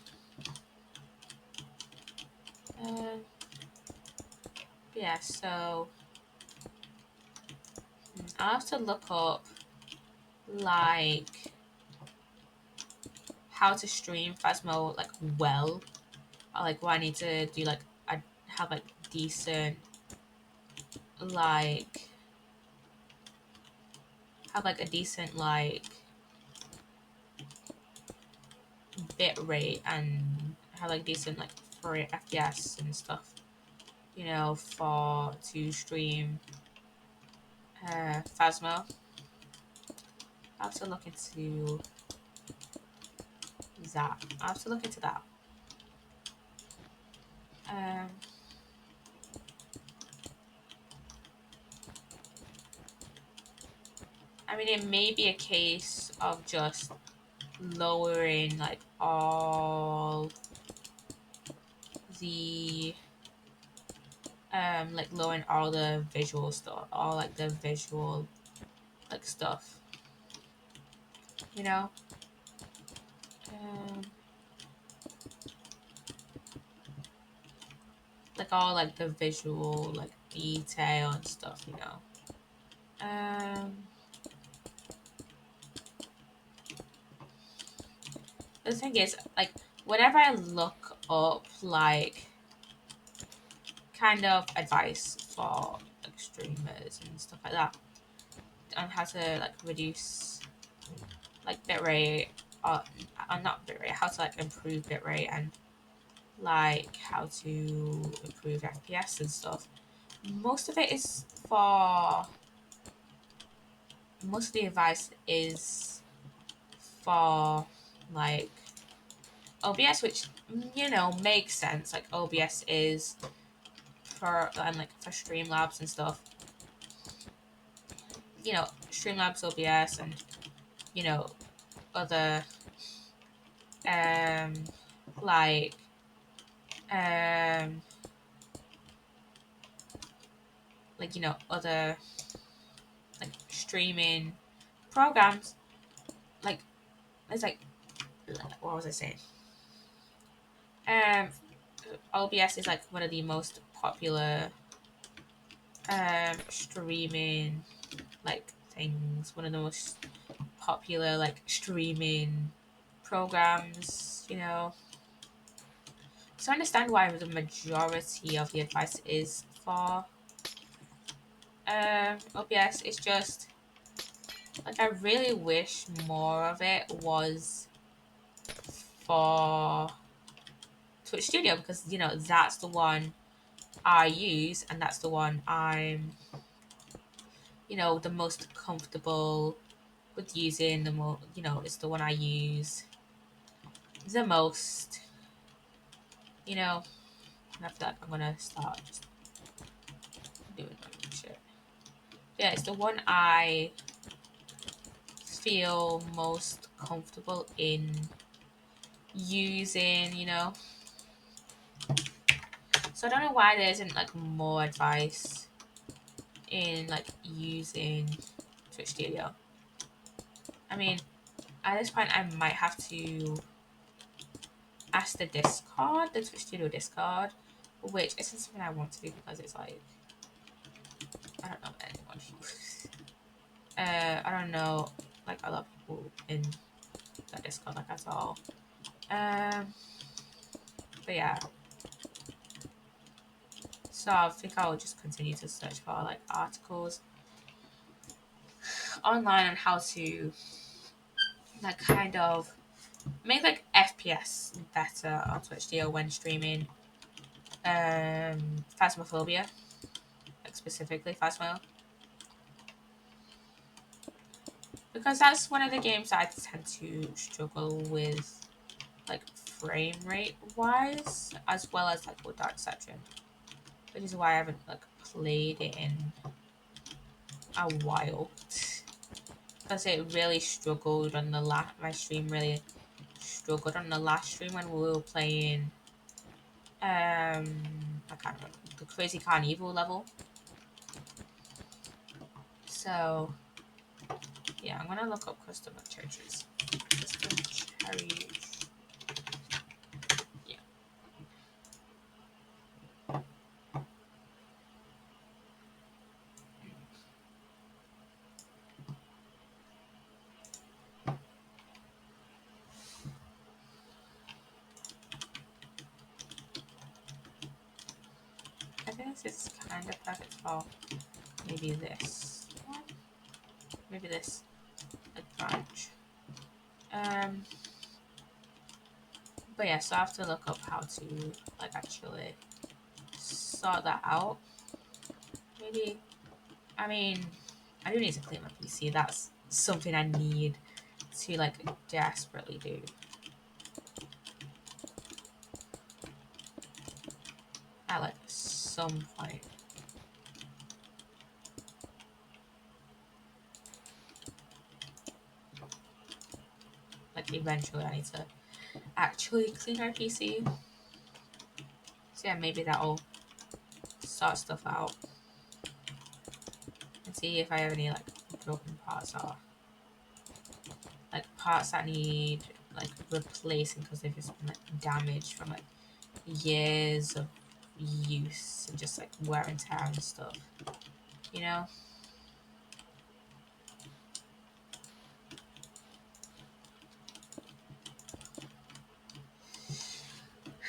Yeah, so I'll have to look up like how to stream Phasmo like well, or like what I need to do, like I have like decent like a decent like bit rate and have like decent like for FPS and stuff, you know, for to stream Phasmo. I have to look into that. I have to look into that. I mean, it may be a case of just lowering like all the like lowering all the visual stuff, all like the visual like stuff, you know. Um, like all like the visual like detail and stuff, you know. the thing is, like, whenever I look up, like, kind of advice for like streamers and stuff like that on how to like reduce like bitrate or not bitrate, how to like improve bitrate and like how to improve FPS and stuff. Most of it is for most of the advice is for like OBS, which makes sense. Like OBS is for and like for Streamlabs and stuff. Streamlabs, OBS, and other um like um other like streaming programs. Like it's like what was I saying? Um, OBS is like one of the most popular streaming like things. One of the most popular like streaming programs. So I understand why the majority of the advice is for OBS. It's just like I really wish more of it was for Twitch Studio because that's the one I use and that's the one I'm the most comfortable with using. It's the one I use the most. And I feel like I'm gonna start just doing random shit. Yeah, it's the one I feel most comfortable in using. So I don't know why there isn't like more advice in like using Twitch Studio. I mean, at this point I might have to ask the Twitch Studio Discord, which isn't something I want to do because it's like I don't know anyone who I don't know like a lot of people in that Discord like at all. But yeah. So I think I'll just continue to search for like articles online on how to like kind of make like FPS better on Twitch Studio when streaming Phasmophobia, like specifically Phasmo. Because that's one of the games I tend to struggle with like frame rate wise as well as like with Dark Section. Which is why I haven't like played it in a while. Because it really struggled on the my stream really struggled on the last stream when we were playing I can't remember the Crazy Carnival level. So yeah, I'm gonna look up custom churches. Custom church. Yeah. I think this is kind of perfect for maybe this one. Maybe this like branch. But yeah, so I have to look up how to like actually sort that out. Maybe I mean I do need to clean my PC. That's something I need to like desperately do. At like some point. Like eventually I need to actually clean our PC. So yeah, maybe that'll sort stuff out. And see if I have any like broken parts or like parts that need like replacing because they've just been like damaged from like years of use and just like wear and tear and stuff. You know?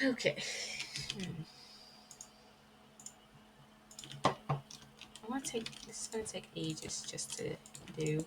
Okay. I'm gonna take this is gonna take ages just to do.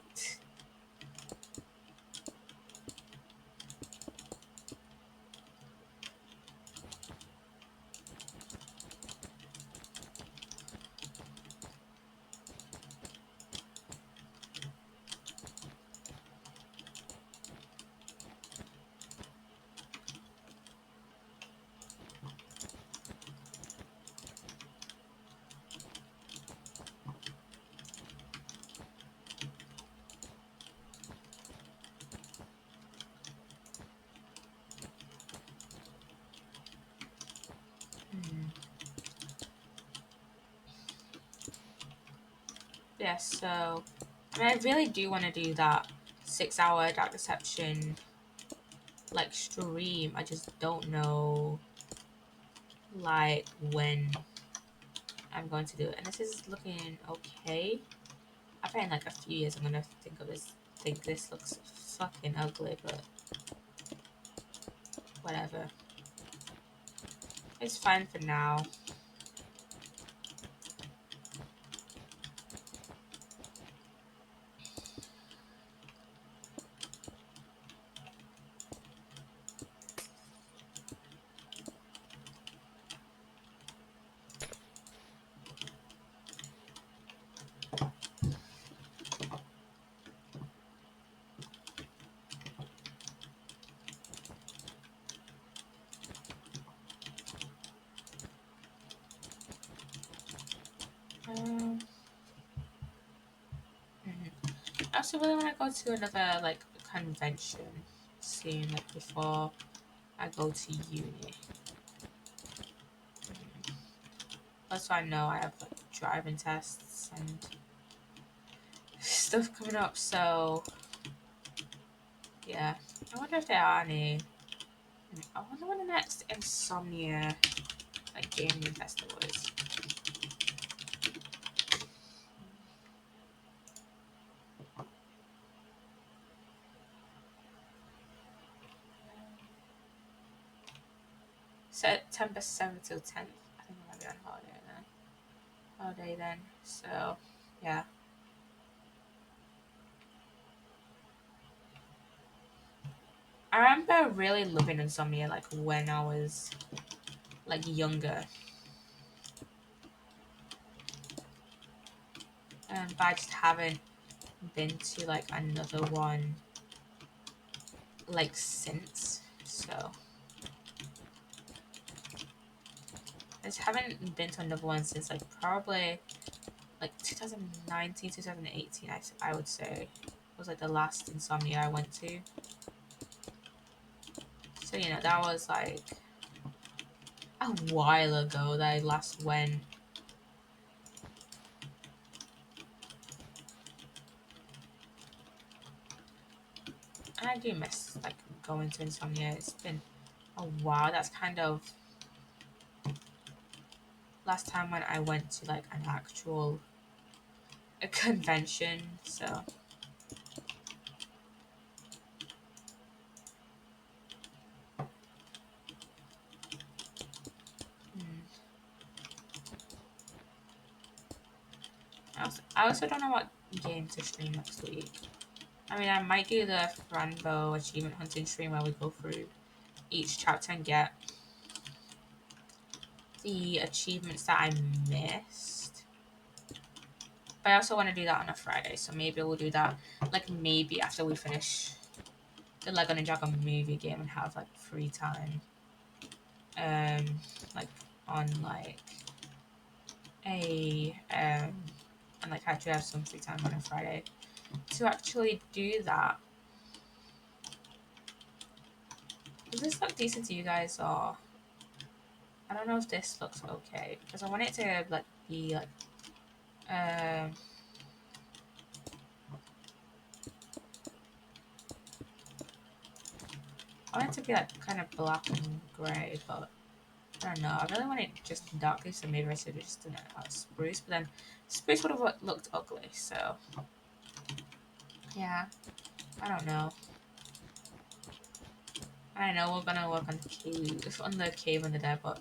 Hmm. Yeah, so I mean, I really do want to do that 6 hour dark deception like stream. I just don't know like when I'm going to do it. And this is looking okay. I bet in like a few years I'm gonna think this looks fucking ugly, but whatever. It's fine for now. Um, I also really want to go to another like convention soon, like before I go to uni. Also, I know I have like driving tests and stuff coming up, so yeah. I wonder if there are any. I wonder when the next Insomnia like gaming festival is. September 7th till 10th. I think I might be on holiday then. So yeah. I remember really loving Insomnia like when I was like younger. But I just haven't been to like another one like since. So I just haven't been to another one since like probably like 2019, 2018. I would say was like the last Insomnia I went to. So you know that was like a while ago that I last went. And I do miss like going to Insomnia. It's been a while. That's kind of last time when I went to like an actual a convention. So hmm. I also don't know what game to stream next week. I mean, I might do the Franbo achievement hunting stream where we go through each chapter and get the achievements that I missed. But I also want to do that on a Friday, so maybe we'll do that like maybe after we finish the Lego Ninjago movie game and have like free time. Like on like a and like actually have some free time on a Friday to actually do that. Does this look decent to you guys, or I don't know if this looks okay because I want it to like be like um I want it to be like kind of black and grey, but I don't know. I really want it just darker, so maybe I should have just done it out of spruce. But then spruce would have looked ugly, so yeah, I don't know. I know we're gonna work on the cave under there, but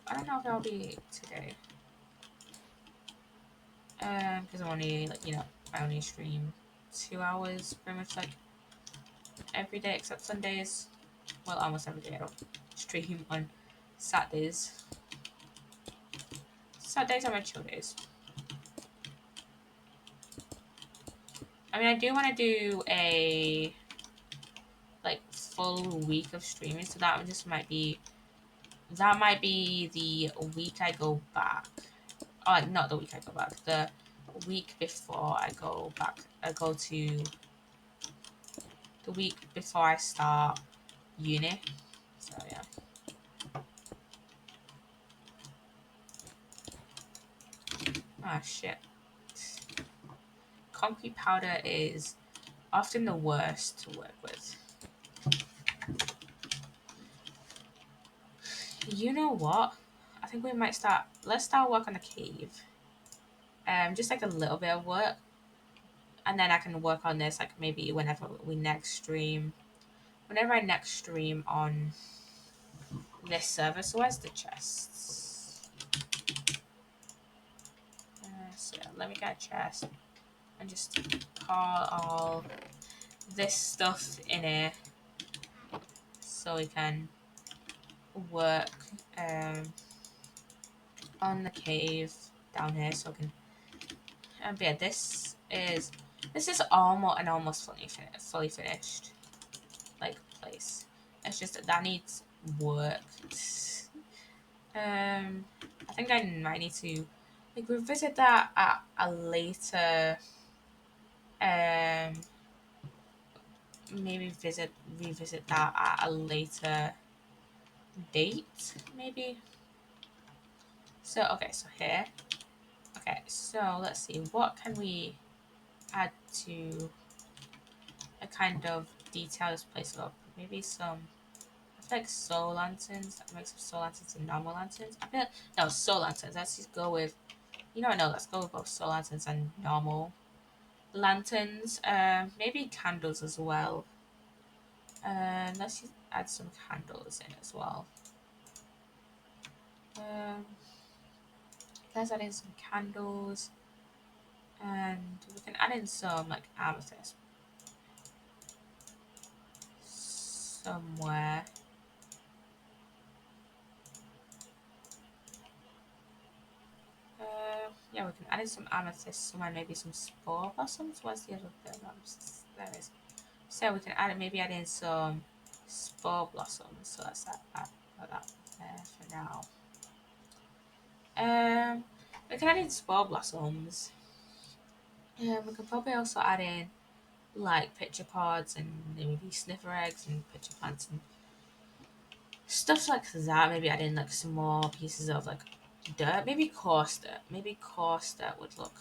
I don't know if it'll be today. Because I'm only like, I only stream 2 hours pretty much like every day except Sundays. Well, almost every day. I don't stream on Saturdays. Saturdays are my chill days. I mean, I do want to do a like full week of streaming, so that just might be the week I go back. Oh, not the week I go back. The week before I go back. I go to the week before I start uni. So yeah. Ah, shit. Concrete powder is often the worst to work with. You know what? I think we might let's start work on the cave. Just like a little bit of work. And then I can work on this like maybe whenever we next stream. Whenever I next stream on this server. So where's the chests? So let me get a chest. And just call all this stuff in here. So we can work on the cave down here. So we can yeah, this is almost fully finished like place. It's just that needs work. I think I might need to like revisit that at a later maybe revisit that at a later date maybe. So okay, so here. Okay, so let's see, what can we add to a kind of detail this place up? Maybe some, I feel like soul lanterns. That makes some soul lanterns and normal lanterns. I feel like, no, soul lanterns. Let's just go with, no, let's go with both soul lanterns and normal lanterns. Maybe candles as well. Let's just add some candles in as well. Let's add in some candles. And we can add in some like amethyst somewhere. Yeah, we can add in some amethyst somewhere, maybe some spore blossoms. Where's the other bit of amethyst? There it is. So we can add in some spore blossoms. So let's add that there for now. We can add in spore blossoms. We can probably also add in like pitcher pods and maybe sniffer eggs and pitcher plants and stuff like that. Maybe add in like some more pieces of like dirt. Maybe coarse dirt. Maybe coarse dirt would look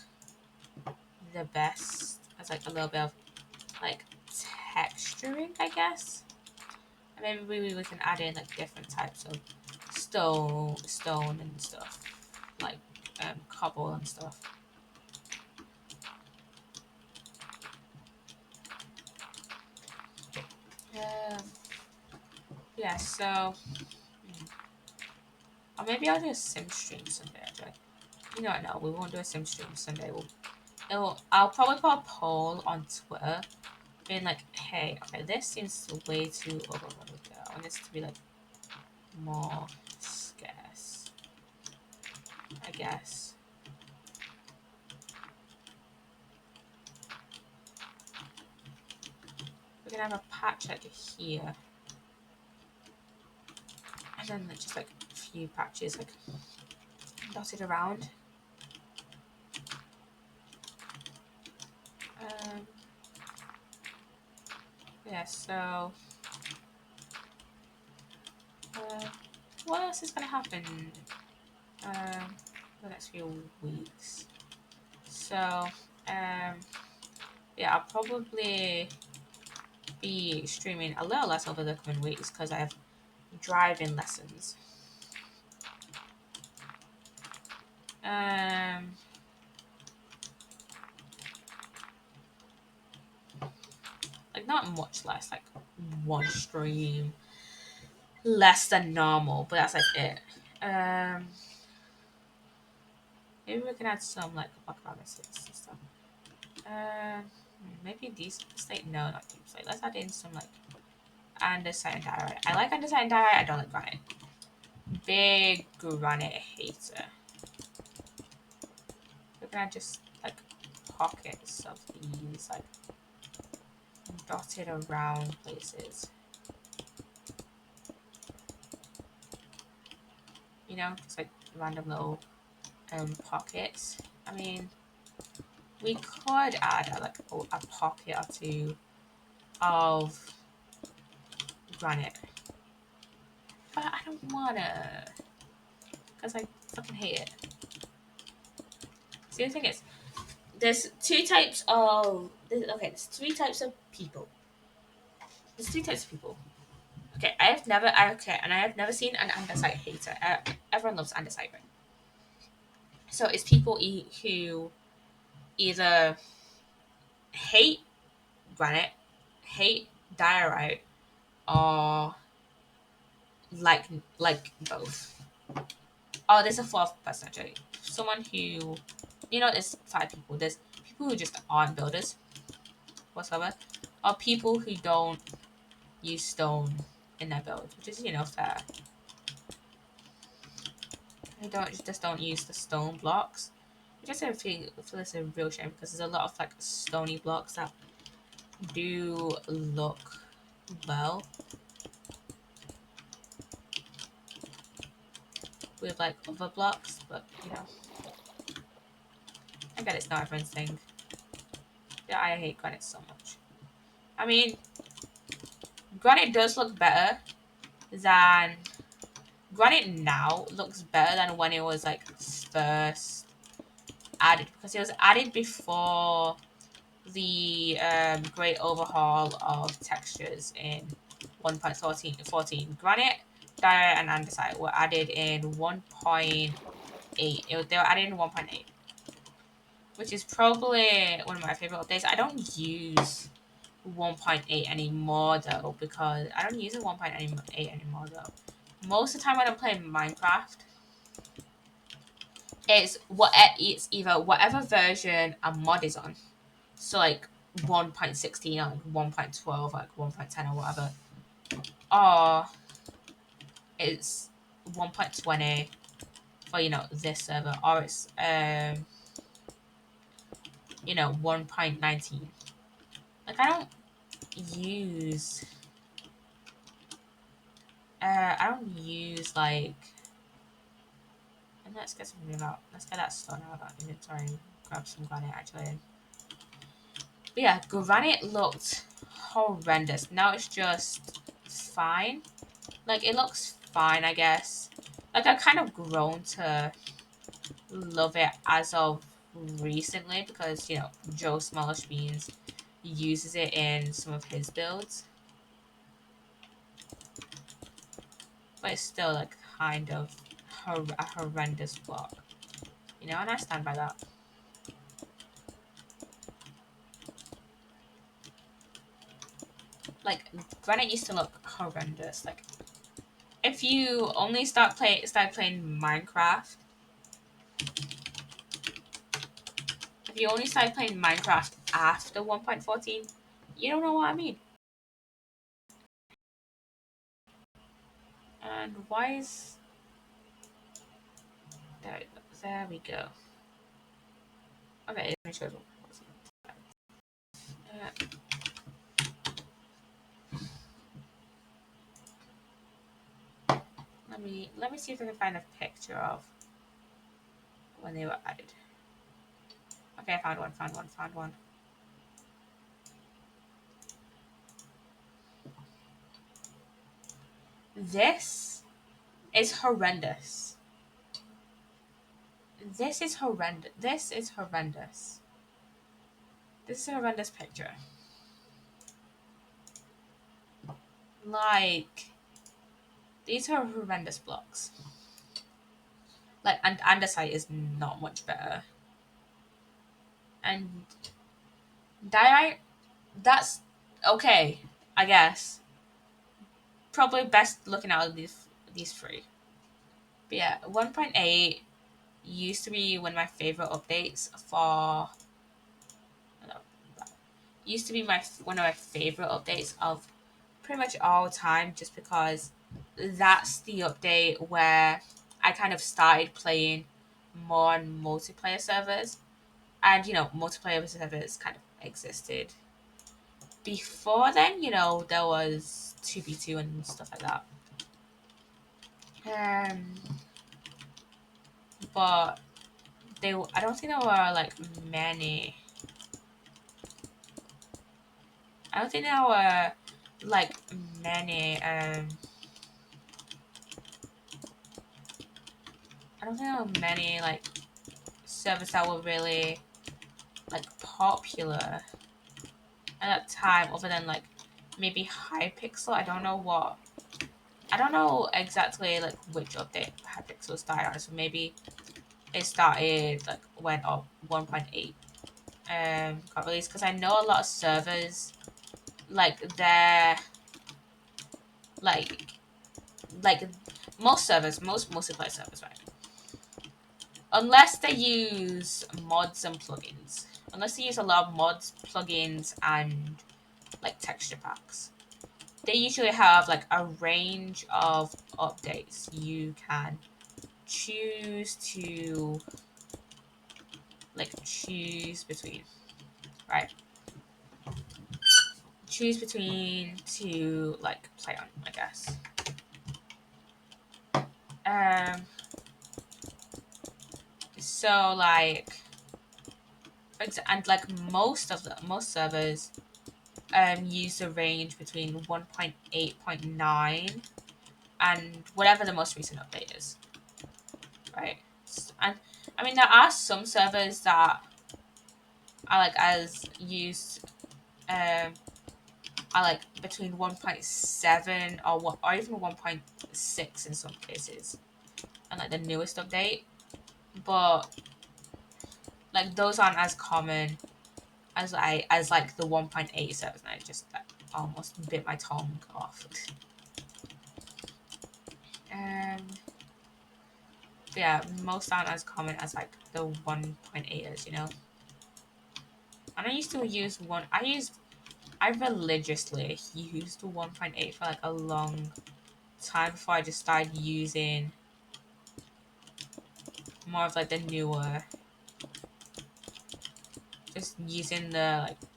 the best as like a little bit of like texturing, I guess. And maybe we can add in like different types of stone and stuff, like cobble and stuff. Yeah, so or maybe I'll do a sim stream someday. But no, we won't do a sim stream Sunday. I'll probably put a poll on Twitter being like, hey, okay, this seems way too overloaded. I want this to be like more scarce, I guess. We're gonna have a patch like here. And then just like a few patches like dotted around. Yeah, so what else is gonna happen the next few weeks? So yeah, I'll probably be streaming a little less over the coming weeks because I have driving lessons. Like not much less, like one stream, less than normal, but that's like it. Maybe we can add some like block promises and stuff. Maybe these slate. No, not deep slate. Let's add in some like andesite and diorite. I like andesite and diorite. I don't like granite. Big granite hater. We're gonna just like pockets of these like dotted around places. You know, just like random little pockets. I mean, we could add like a pocket or two of granite, but I don't wanna, because I fucking hate it. See, the thing is, there's two types of there's three types of people. There's three types of people. Okay, I have never seen an andesite hater. Everyone loves andesite, right? So it's people who either hate granite, hate diorite, or like both. Oh, there's a fourth person actually. Someone who, there's five people. There's people who just aren't builders whatsoever, or people who don't use stone in their build, which is fair. They don't use the stone blocks. I guess I feel it's a real shame because there's a lot of like stony blocks that do look well with like other blocks, but I bet it's not everyone's thing. Yeah, I hate granite so much. I mean, granite does look better than granite now looks better than when it was like first added, because it was added before the great overhaul of textures in 1.14. Granite, diorite, and andesite were added in 1.8. They were added in 1.8, which is probably one of my favorite updates. I don't use 1.8 anymore though, because I don't use a 1.8 anymore though. Most of the time when I'm playing Minecraft, it's either whatever version a mod is on. So like 1.16 or like 1.12, like 1.10 or whatever. Or it's 1.20 for this server, or it's 1.19. Like I don't use like, and let's get something out. Let's get that stone out of our inventory and grab some granite actually. But yeah, granite looked horrendous. Now it's just fine. Like it looks fine, I guess. Like I've kind of grown to love it as of recently because Joe Smallish Beans uses it in some of his builds. But it's still like kind of a horrendous block. And I stand by that. Like granite used to look horrendous. Like if you only start playing Minecraft, if you only start playing Minecraft after 1.14, you don't know what I mean. And why is there we go. Okay, let me show you. Let me see if I can find a picture of when they were added. Okay, I found one. This is horrendous. This is horrendous. This is horrendous. This is a horrendous picture. Like, these are horrendous blocks. Like, and andesite is not much better. And diorite, that's okay, I guess. probably best looking out of these three. But yeah, 1.8 used to be one of my favorite updates for. No, used to be one of my favorite updates of pretty much all time, just because that's the update where I kind of started playing more on multiplayer servers, and multiplayer servers kind of existed before then. There was 2v2 and stuff like that. But I don't think there were like many. I don't think there were like many. I don't think there were many like servers that were really like popular at that time, other than like maybe Hypixel. I don't know exactly like which update Hypixel started on. So maybe it started like when 1.8 got released, because I know a lot of servers like they're like most servers, most multiplayer servers, right? Unless they use mods and plugins. Unless they use a lot of mods, plugins, and like texture packs. They usually have like a range of updates you can choose to choose between, right? Choose between to like play on, I guess. So like, and like most servers use the range between 1.8.9 and whatever the most recent update is, right? And I mean, there are some servers that are like as used are like between 1.7 or even 1.6 in some cases, and like the newest update, but like those aren't as common as like the 1.8 servers, and I just almost bit my tongue off. Yeah, most aren't as common as like the 1.8 is, And I used to use I religiously used 1.8 for like a long time before I just started using more of like the newer, just using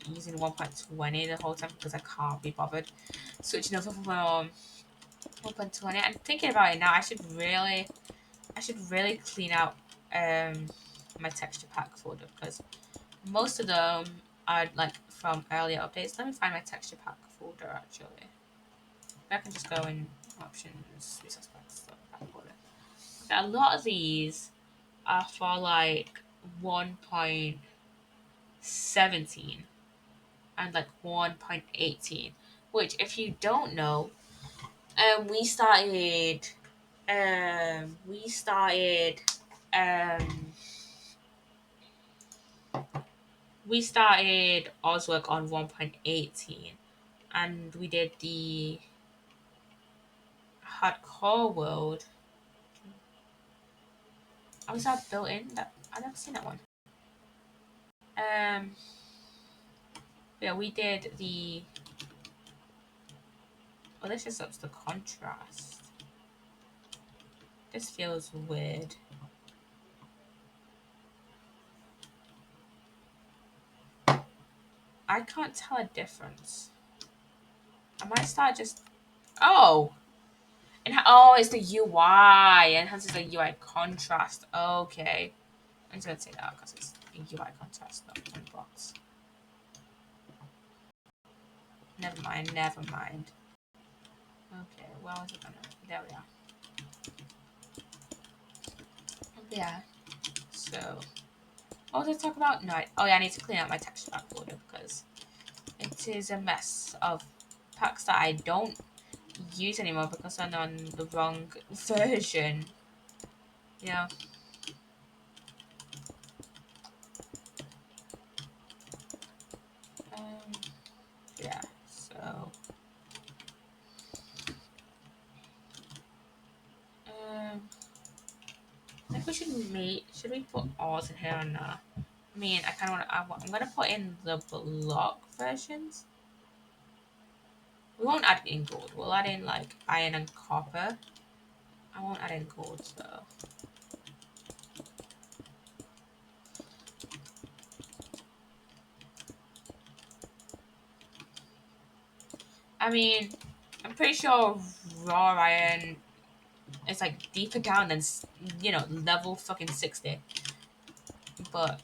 using 1.20 the whole time, because I can't be bothered switching over from 1.20. I'm thinking about it now. I should really clean out my texture pack folder, because most of them are like from earlier updates. Let me find my texture pack folder actually. I can just go in options, resource packs, pack folder. A lot of these are for like 1.17 and like 1.18, which, if you don't know, we started um we started um we started Oswork on 1.18, and we did the hardcore world. Oh, is that built in? That I've never seen that one. Um, yeah, we did the. Oh, this just ups the contrast. This feels weird. I can't tell a difference. I might start just. Oh, it's the UI. It enhances the UI contrast. Okay, I'm just gonna say that because it's a UI contrast, not one box. Never mind. Never mind. Okay, well, is it gonna? There we are. Yeah. So, what was I talking about? No. Oh yeah, I need to clean out my texture pack folder because it is a mess of packs that I don't use anymore because I'm on the wrong version. Yeah. Um, yeah. So should we put ores in here or not? I mean, I kind of want I'm gonna put in the block versions. We won't add in gold. We'll add in like iron and copper. I won't add in gold though. I mean, I'm pretty sure raw iron is like deeper down than, you know, level fucking 60. But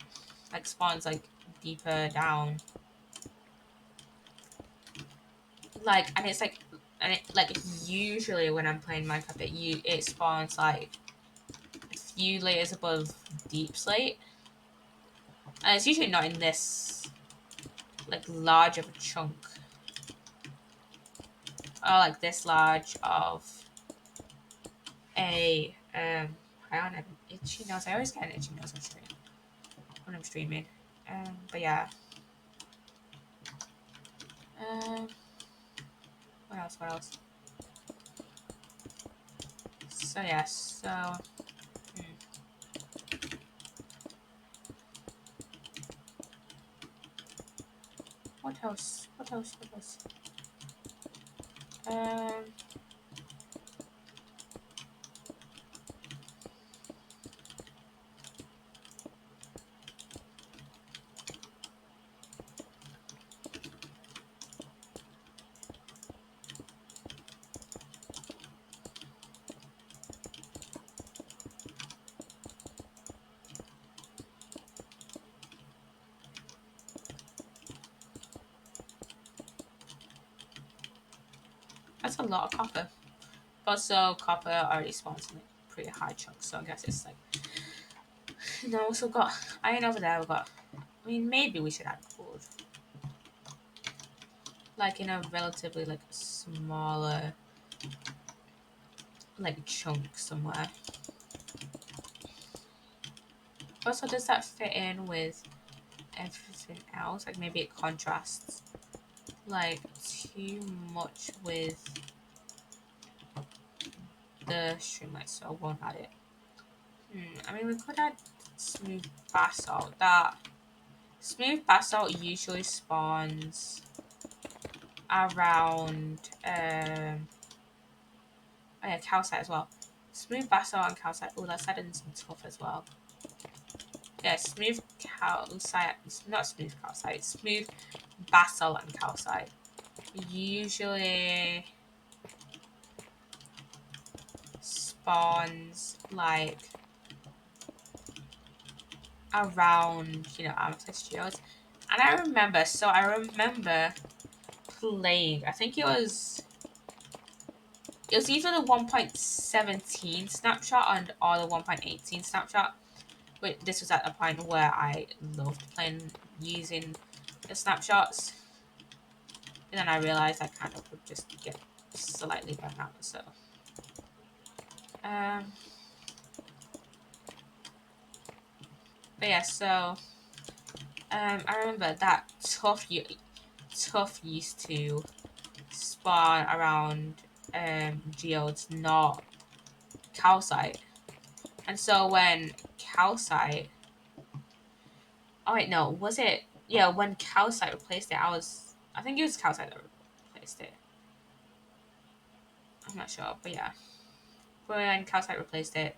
like spawns like deeper down. Like, and it's like, and it like usually when I'm playing Minecraft, it spawns like a few layers above deep slate, and it's usually not in this like large of a chunk, or like this large of a I don't have an itchy nose. I always get an itchy nose when I'm streaming. But yeah. What else? What else? So yeah. So. What else? What else? What else? That's a lot of copper. Also, copper already spawns in a pretty high chunk, so I guess it's like. No, so we've got iron over there. We've got. I mean, maybe we should add gold. Like in a relatively like smaller like chunk somewhere. Also, does that fit in with everything else? Like maybe it contrasts like too much with the streamlight, so I won't add it. I mean, we could add smooth basalt. That smooth basalt usually spawns around oh yeah, calcite as well. Smooth basalt and calcite. Oh, let's add in some tuff as well. Yeah, smooth calcite, not smooth calcite, smooth basalt and calcite. Usually spawns like around, you know, amethyst geodes. And I remember playing, I think it was either the 1.17 snapshot or the 1.18 snapshot. But this was at a point where I loved playing using the snapshots. And then I realized I kind of would just get slightly burnt out, so. But yeah, so I remember that tuff used to spawn around geodes, not calcite. And so when calcite, oh wait, no, was it? Yeah, when calcite replaced it, I think it was calcite that replaced it. I'm not sure, but yeah. When calcite replaced it,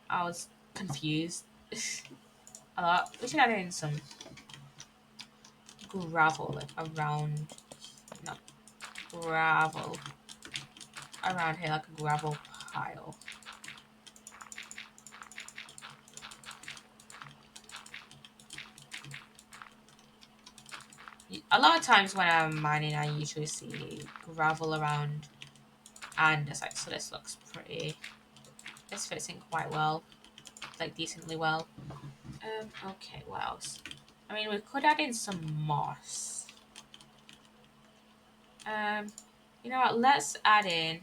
I was confused a lot. We should add in some gravel, like around, not gravel, around here, like a gravel pile. A lot of times when I'm mining, I usually see gravel around andesite, so this looks pretty. This fits in quite well, like decently well. Okay, what else? I mean, we could add in some moss. You know what? Let's add in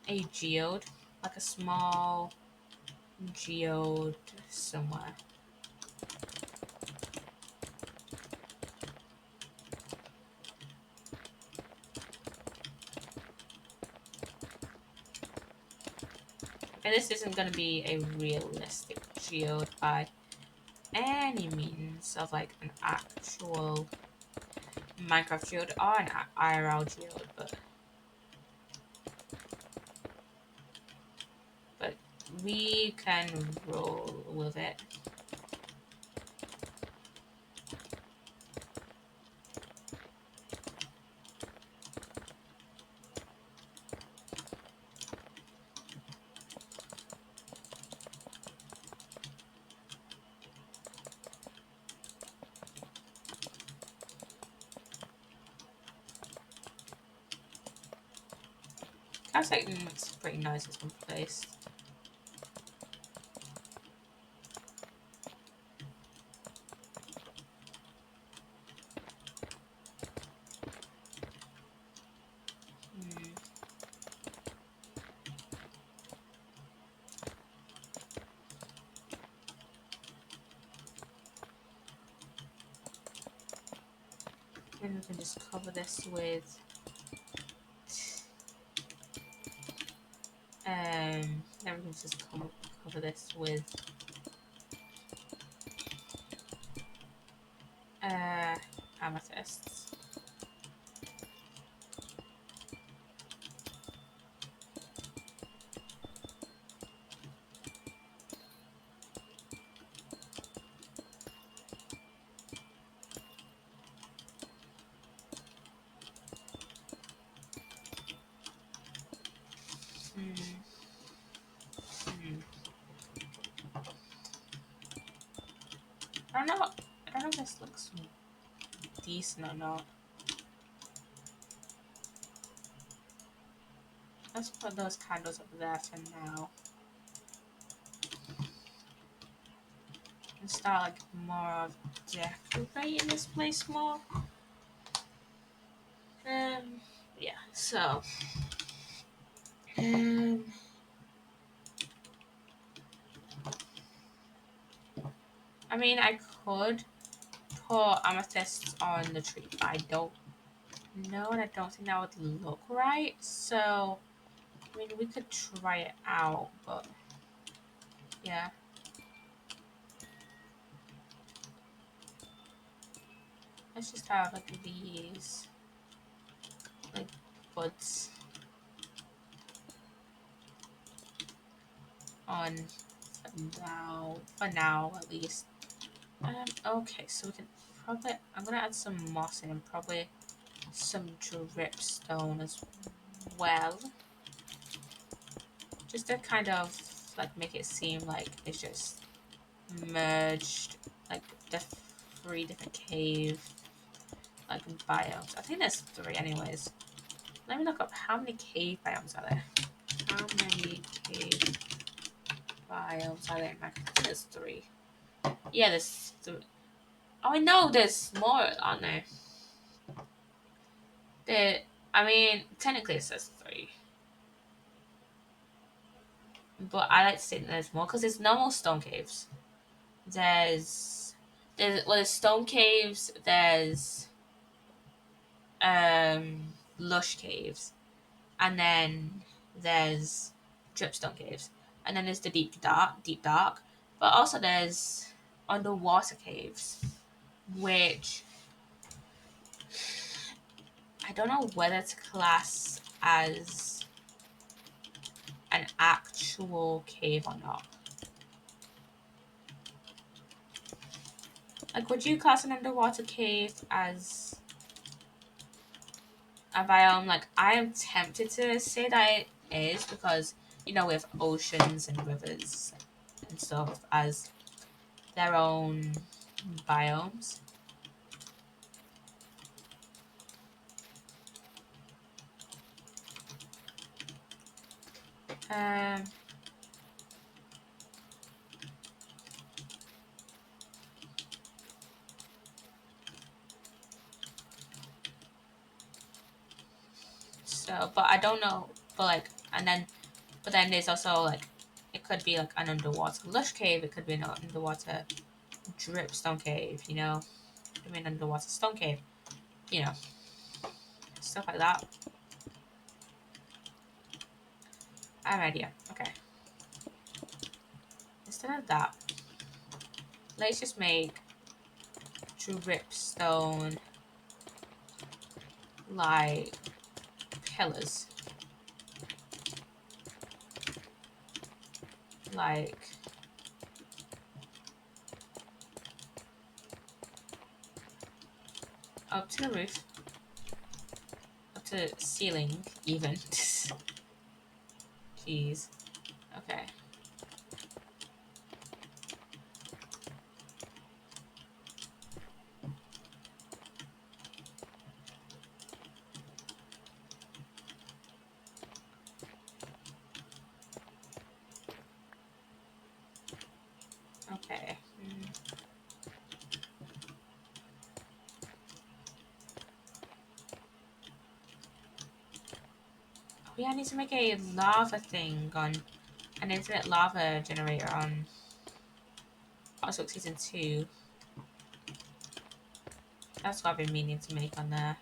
a geode, like a small geode somewhere. And this isn't going to be a realistic geode by any means of like an actual Minecraft geode or an IRL geode, but we can roll with it. I think it's pretty nice this one placed. Then we can just cover this with then we can just cover this with amethysts. I don't know if this looks decent or not. Let's put those candles up there for now. And start like more of decorating this place more. Yeah, so I mean I could put amethysts on the tree, but I don't know and I don't think that would look right. So I mean we could try it out, but yeah. Let's just have like these like buds on for now at least. Okay, so we can probably I'm gonna add some moss in and probably some dripstone as well. Just to kind of like make it seem like it's just merged like the 3 different cave like biomes. I think there's 3 anyways. Let me look up how many cave biomes are there. How many cave biomes are there in Minecraft? There's 3. Yeah, there's 3. Oh, I know there's more, aren't there? I mean, technically it says 3. But I like to say that there's more because there's normal stone caves. There's stone caves, there's lush caves, and then there's dripstone caves, and then there's the deep dark, but also there's underwater caves, which I don't know whether to class as an actual cave or not. Like, would you class an underwater cave as a biome? Like, I am tempted to say that it is because, you know, we have oceans and rivers and stuff as their own biomes. Um, so, but I don't know, but like, but then there's also like, it could be like an underwater lush cave, it could be an underwater dripstone cave, you know, it could be an underwater stone cave, you know, stuff like that. I have an idea. Okay. instead of that, let's just make dripstone like pillars. Like up to the roof. Up to the ceiling even. Jeez. Okay. Okay. Oh yeah, I need to make a lava thing on an infinite lava generator on also season 2. That's what I've been meaning to make on there.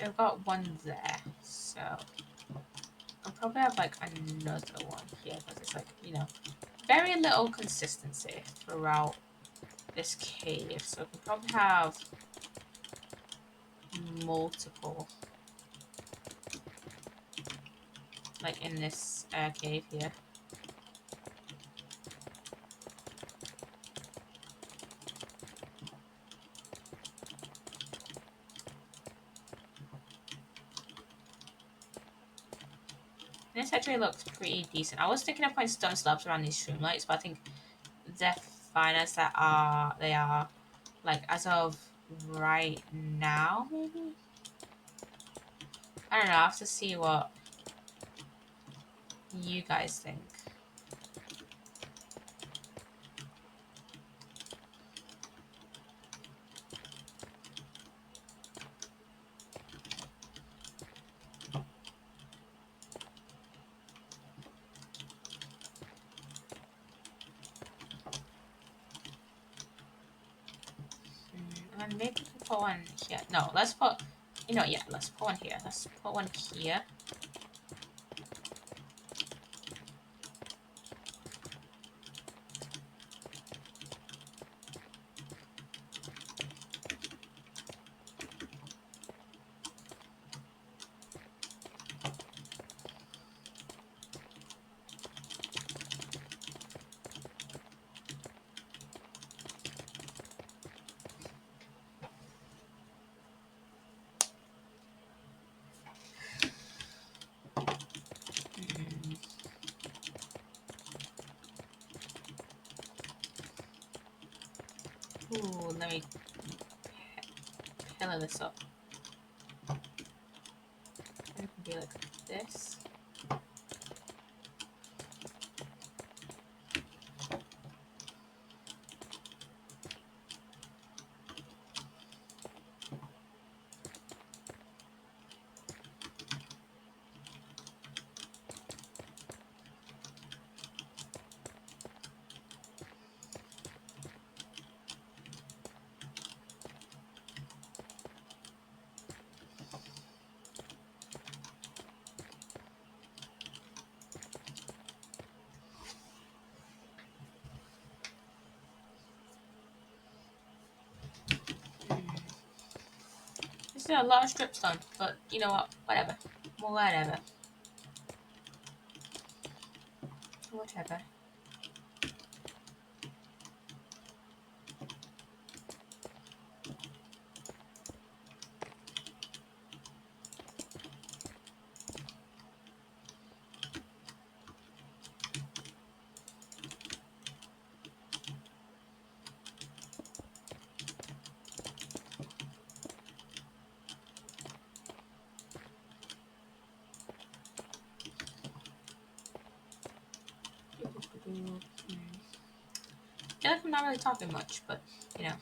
I've got one there, so I'll probably have like another one here because it's like, you know, very little consistency throughout this cave, so I can probably have multiple like in this cave here. This actually looks pretty decent. I was thinking of putting stone slabs around these streamlights, but I think they're fine as they are like as of right now, maybe? I don't know, I have to see what you guys think. And maybe we can put one here. No, let's put, you know, yeah, let's put one here. Let's put one here. Ooh, let me pillar this up. It can be like this. This is a lot of strip stone, but you know what? Whatever. Whatever. Whatever. I feel like I'm not really talking much, but you know,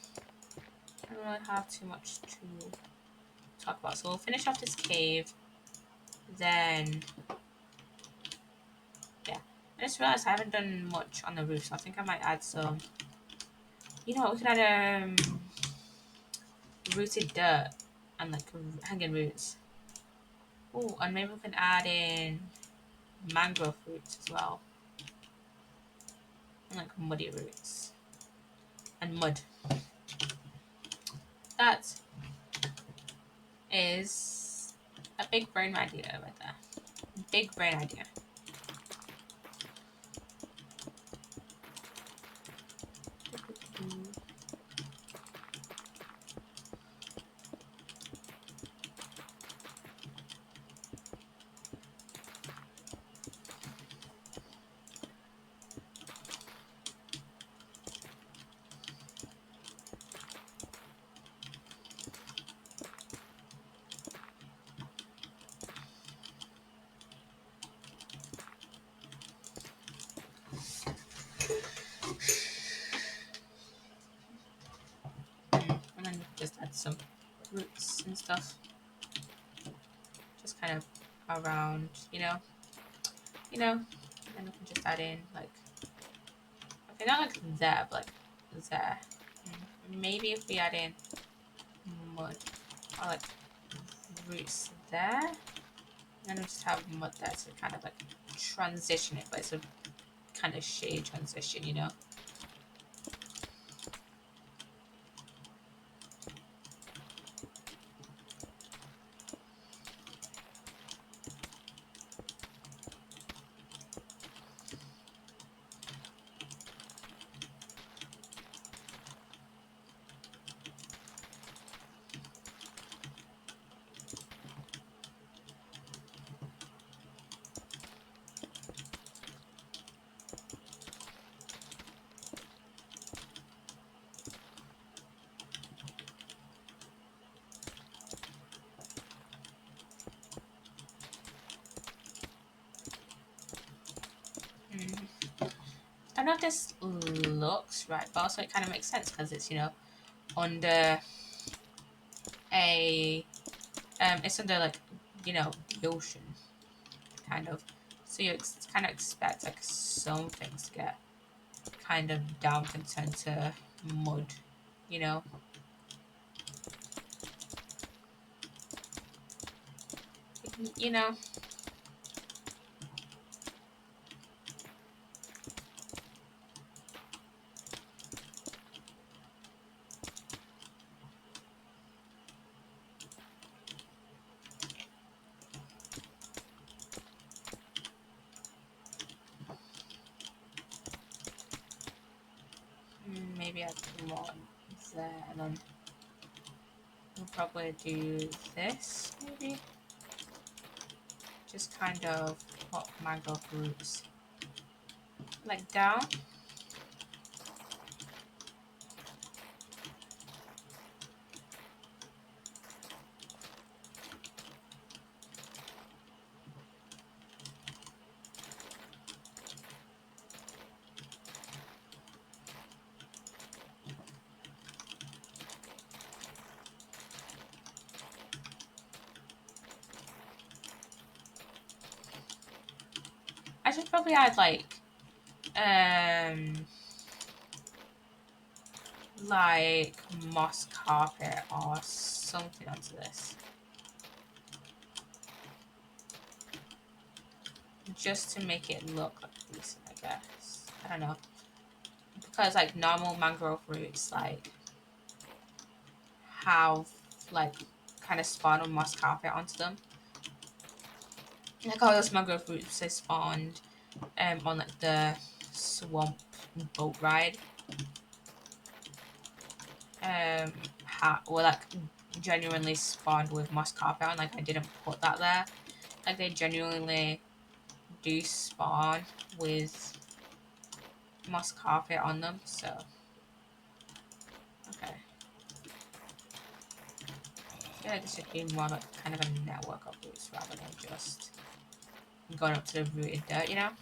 I don't really have too much to talk about. So we'll finish off this cave. Then, yeah. I just realized I haven't done much on the roof, so I think I might add some. You know what? We could add rooted dirt and like hanging roots. Oh, and maybe we can add in mangrove roots as well, and like muddy roots and mud. That is a big brain idea right there. Big brain idea. And then just add some roots and stuff. Just kind of around, you know. And then we can just add in like, okay, not like there, but like there. Maybe if we add in mud or like roots there, and then we just have mud there to kind of like transition it, but it's a kind of shade transition, you know. I don't know if this looks right, but also it kind of makes sense because it's, you know, under a it's under like, you know, the ocean kind of, so you kind of expect like some things to get kind of damp and turn to mud, you know. You know. Maybe add one there, and then we'll probably do this, maybe. Just kind of put mangrove roots like down. I should probably add like moss carpet or something onto this, just to make it look like decent, I guess. I don't know, because like normal mangrove roots like have like kind of spawn on moss carpet onto them. Like all those mangrove roots they spawned on like the swamp boat ride. Were like genuinely spawned with moss carpet on. Like I didn't put that there. Like they genuinely do spawn with moss carpet on them. So okay. I feel like this should be more like kind of a network of roots rather than just going up to the rooted dirt, you know? I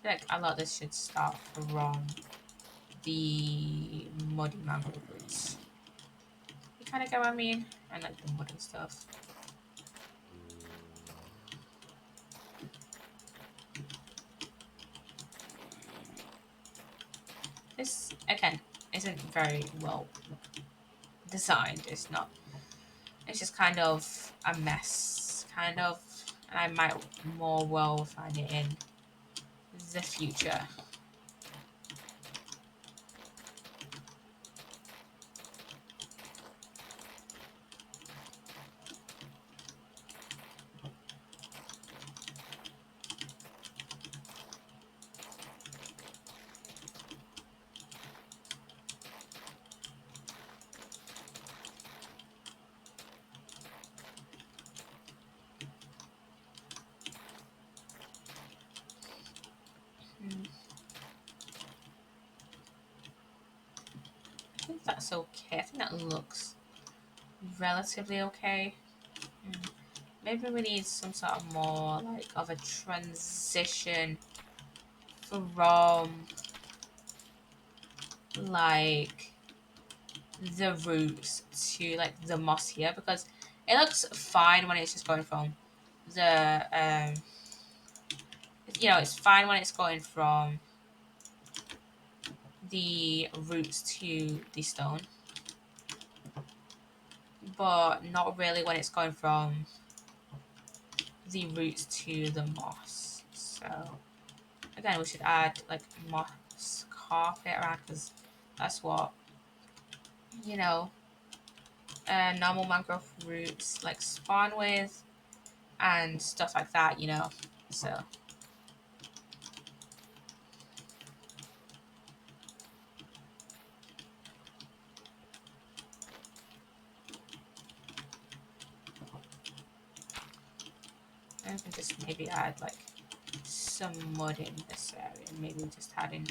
feel like a lot of this should start from the muddy mangrove roots. You kind of get what I mean? and like the mud and stuff. This again isn't very well designed. It's not. It's just kind of a mess, kind of, and I might more well find it in the future. I think that's okay. I think that looks relatively okay. Maybe we need some sort of more like of a transition from like the roots to like the moss here, because it looks fine when it's just going from the you know, it's fine when it's going from the roots to the stone, but not really when it's going from the roots to the moss. So again, we should add like moss carpet around, because that's what, you know, normal mangrove roots like spawn with and stuff like that, you know. So I can just maybe add like some mud in this area, maybe just having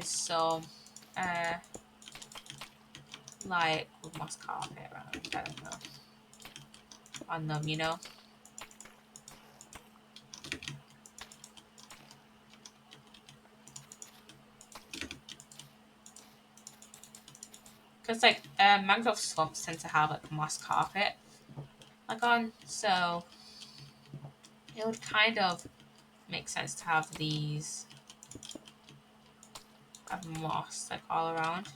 some like with moss carpet around, I don't know, on them, you know. Because like mangrove swamps tend to have like moss carpet like on, so it would kind of make sense to have these of moss like all around.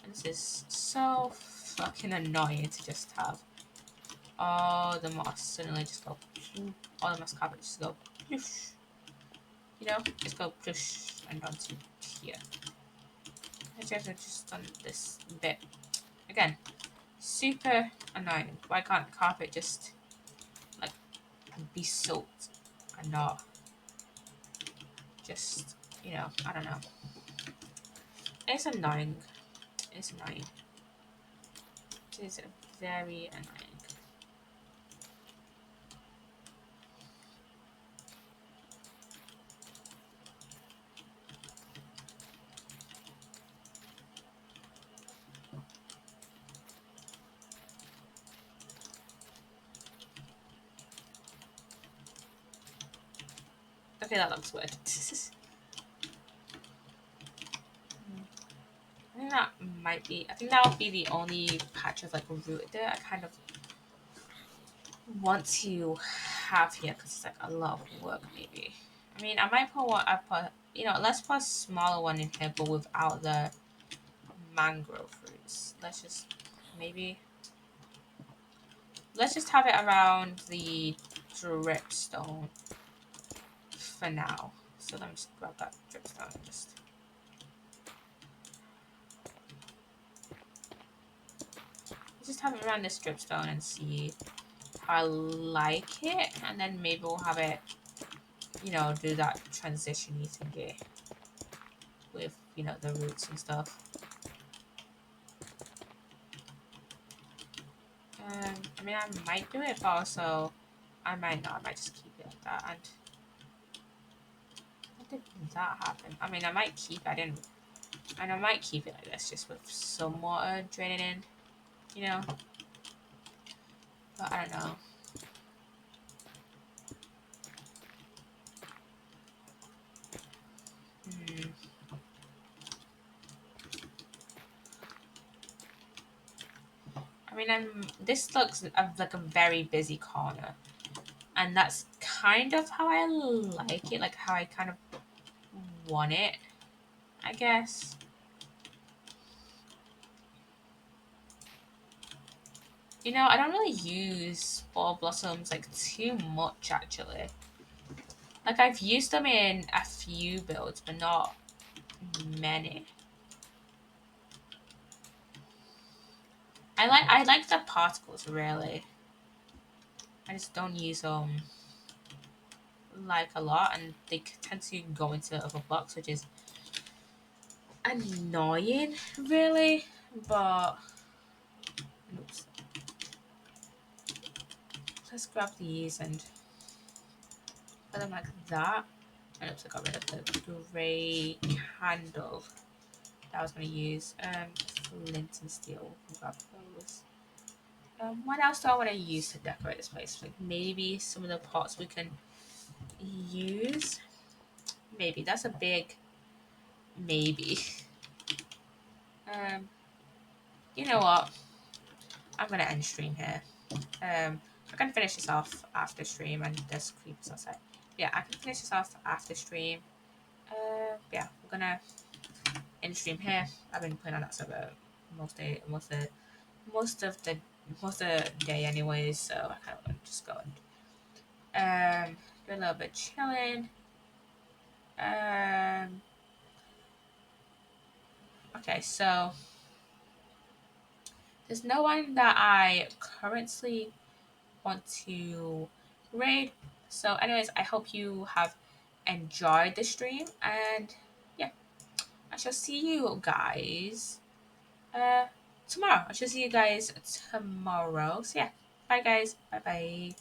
And this is so fucking annoying to just have all the moss suddenly just go, all the moss carpet just go, you know, just go push and onto here. I should have just done this bit again. Super annoying. Why can't carpet just like be soaked and not just, you know, I don't know. It's annoying. It's annoying. It is very annoying. Okay, that looks weird. I think that might be. I think that would be the only patch of like root there. I kind of want to have here because it's like a lot of work. Maybe. I mean, I might put one. I put, you know, let's put a smaller one in here, but without the mangrove roots. Let's just maybe. Let's just have it around the dripstone for now. So let me just grab that dripstone and just. Just have it around this dripstone and see how I like it, and then maybe we'll have it, you know, do that transition-y thingy with, you know, the roots and stuff. I mean, I might do it, but also I might not. I might just keep it like that. And what did that happen? I mean, I might keep it. And I might keep it like this, just with some water draining in, you know. But I don't know. I mean, mean, this looks like a very busy corner, and that's kind of how I like it, like how I kind of want it, I guess. You know, I don't really use ball blossoms like too much actually. Like I've used them in a few builds, but not many. I like the particles really. I just don't use them like a lot, and they tend to go into other blocks, which is annoying really. But oops. Let's grab these and put them like that. And oops, I got rid of the grey candle that I was going to use. Flint and steel. Grab those. What else do I want to use to decorate this place? Like maybe some of the pots we can use. Maybe that's a big maybe. You know what? I'm gonna end stream here. I can finish this off after stream, and there's creepers outside. Yeah, I can finish this off after stream. Yeah, we're gonna end stream here. I've been playing on that server most of the day anyways, so I kind of want to just go and do a little bit chilling. Okay, so there's no one that I currently want to raid. So anyways, I hope you have enjoyed the stream, and yeah, I shall see you guys tomorrow. I shall see you guys tomorrow. So yeah, bye guys. Bye bye.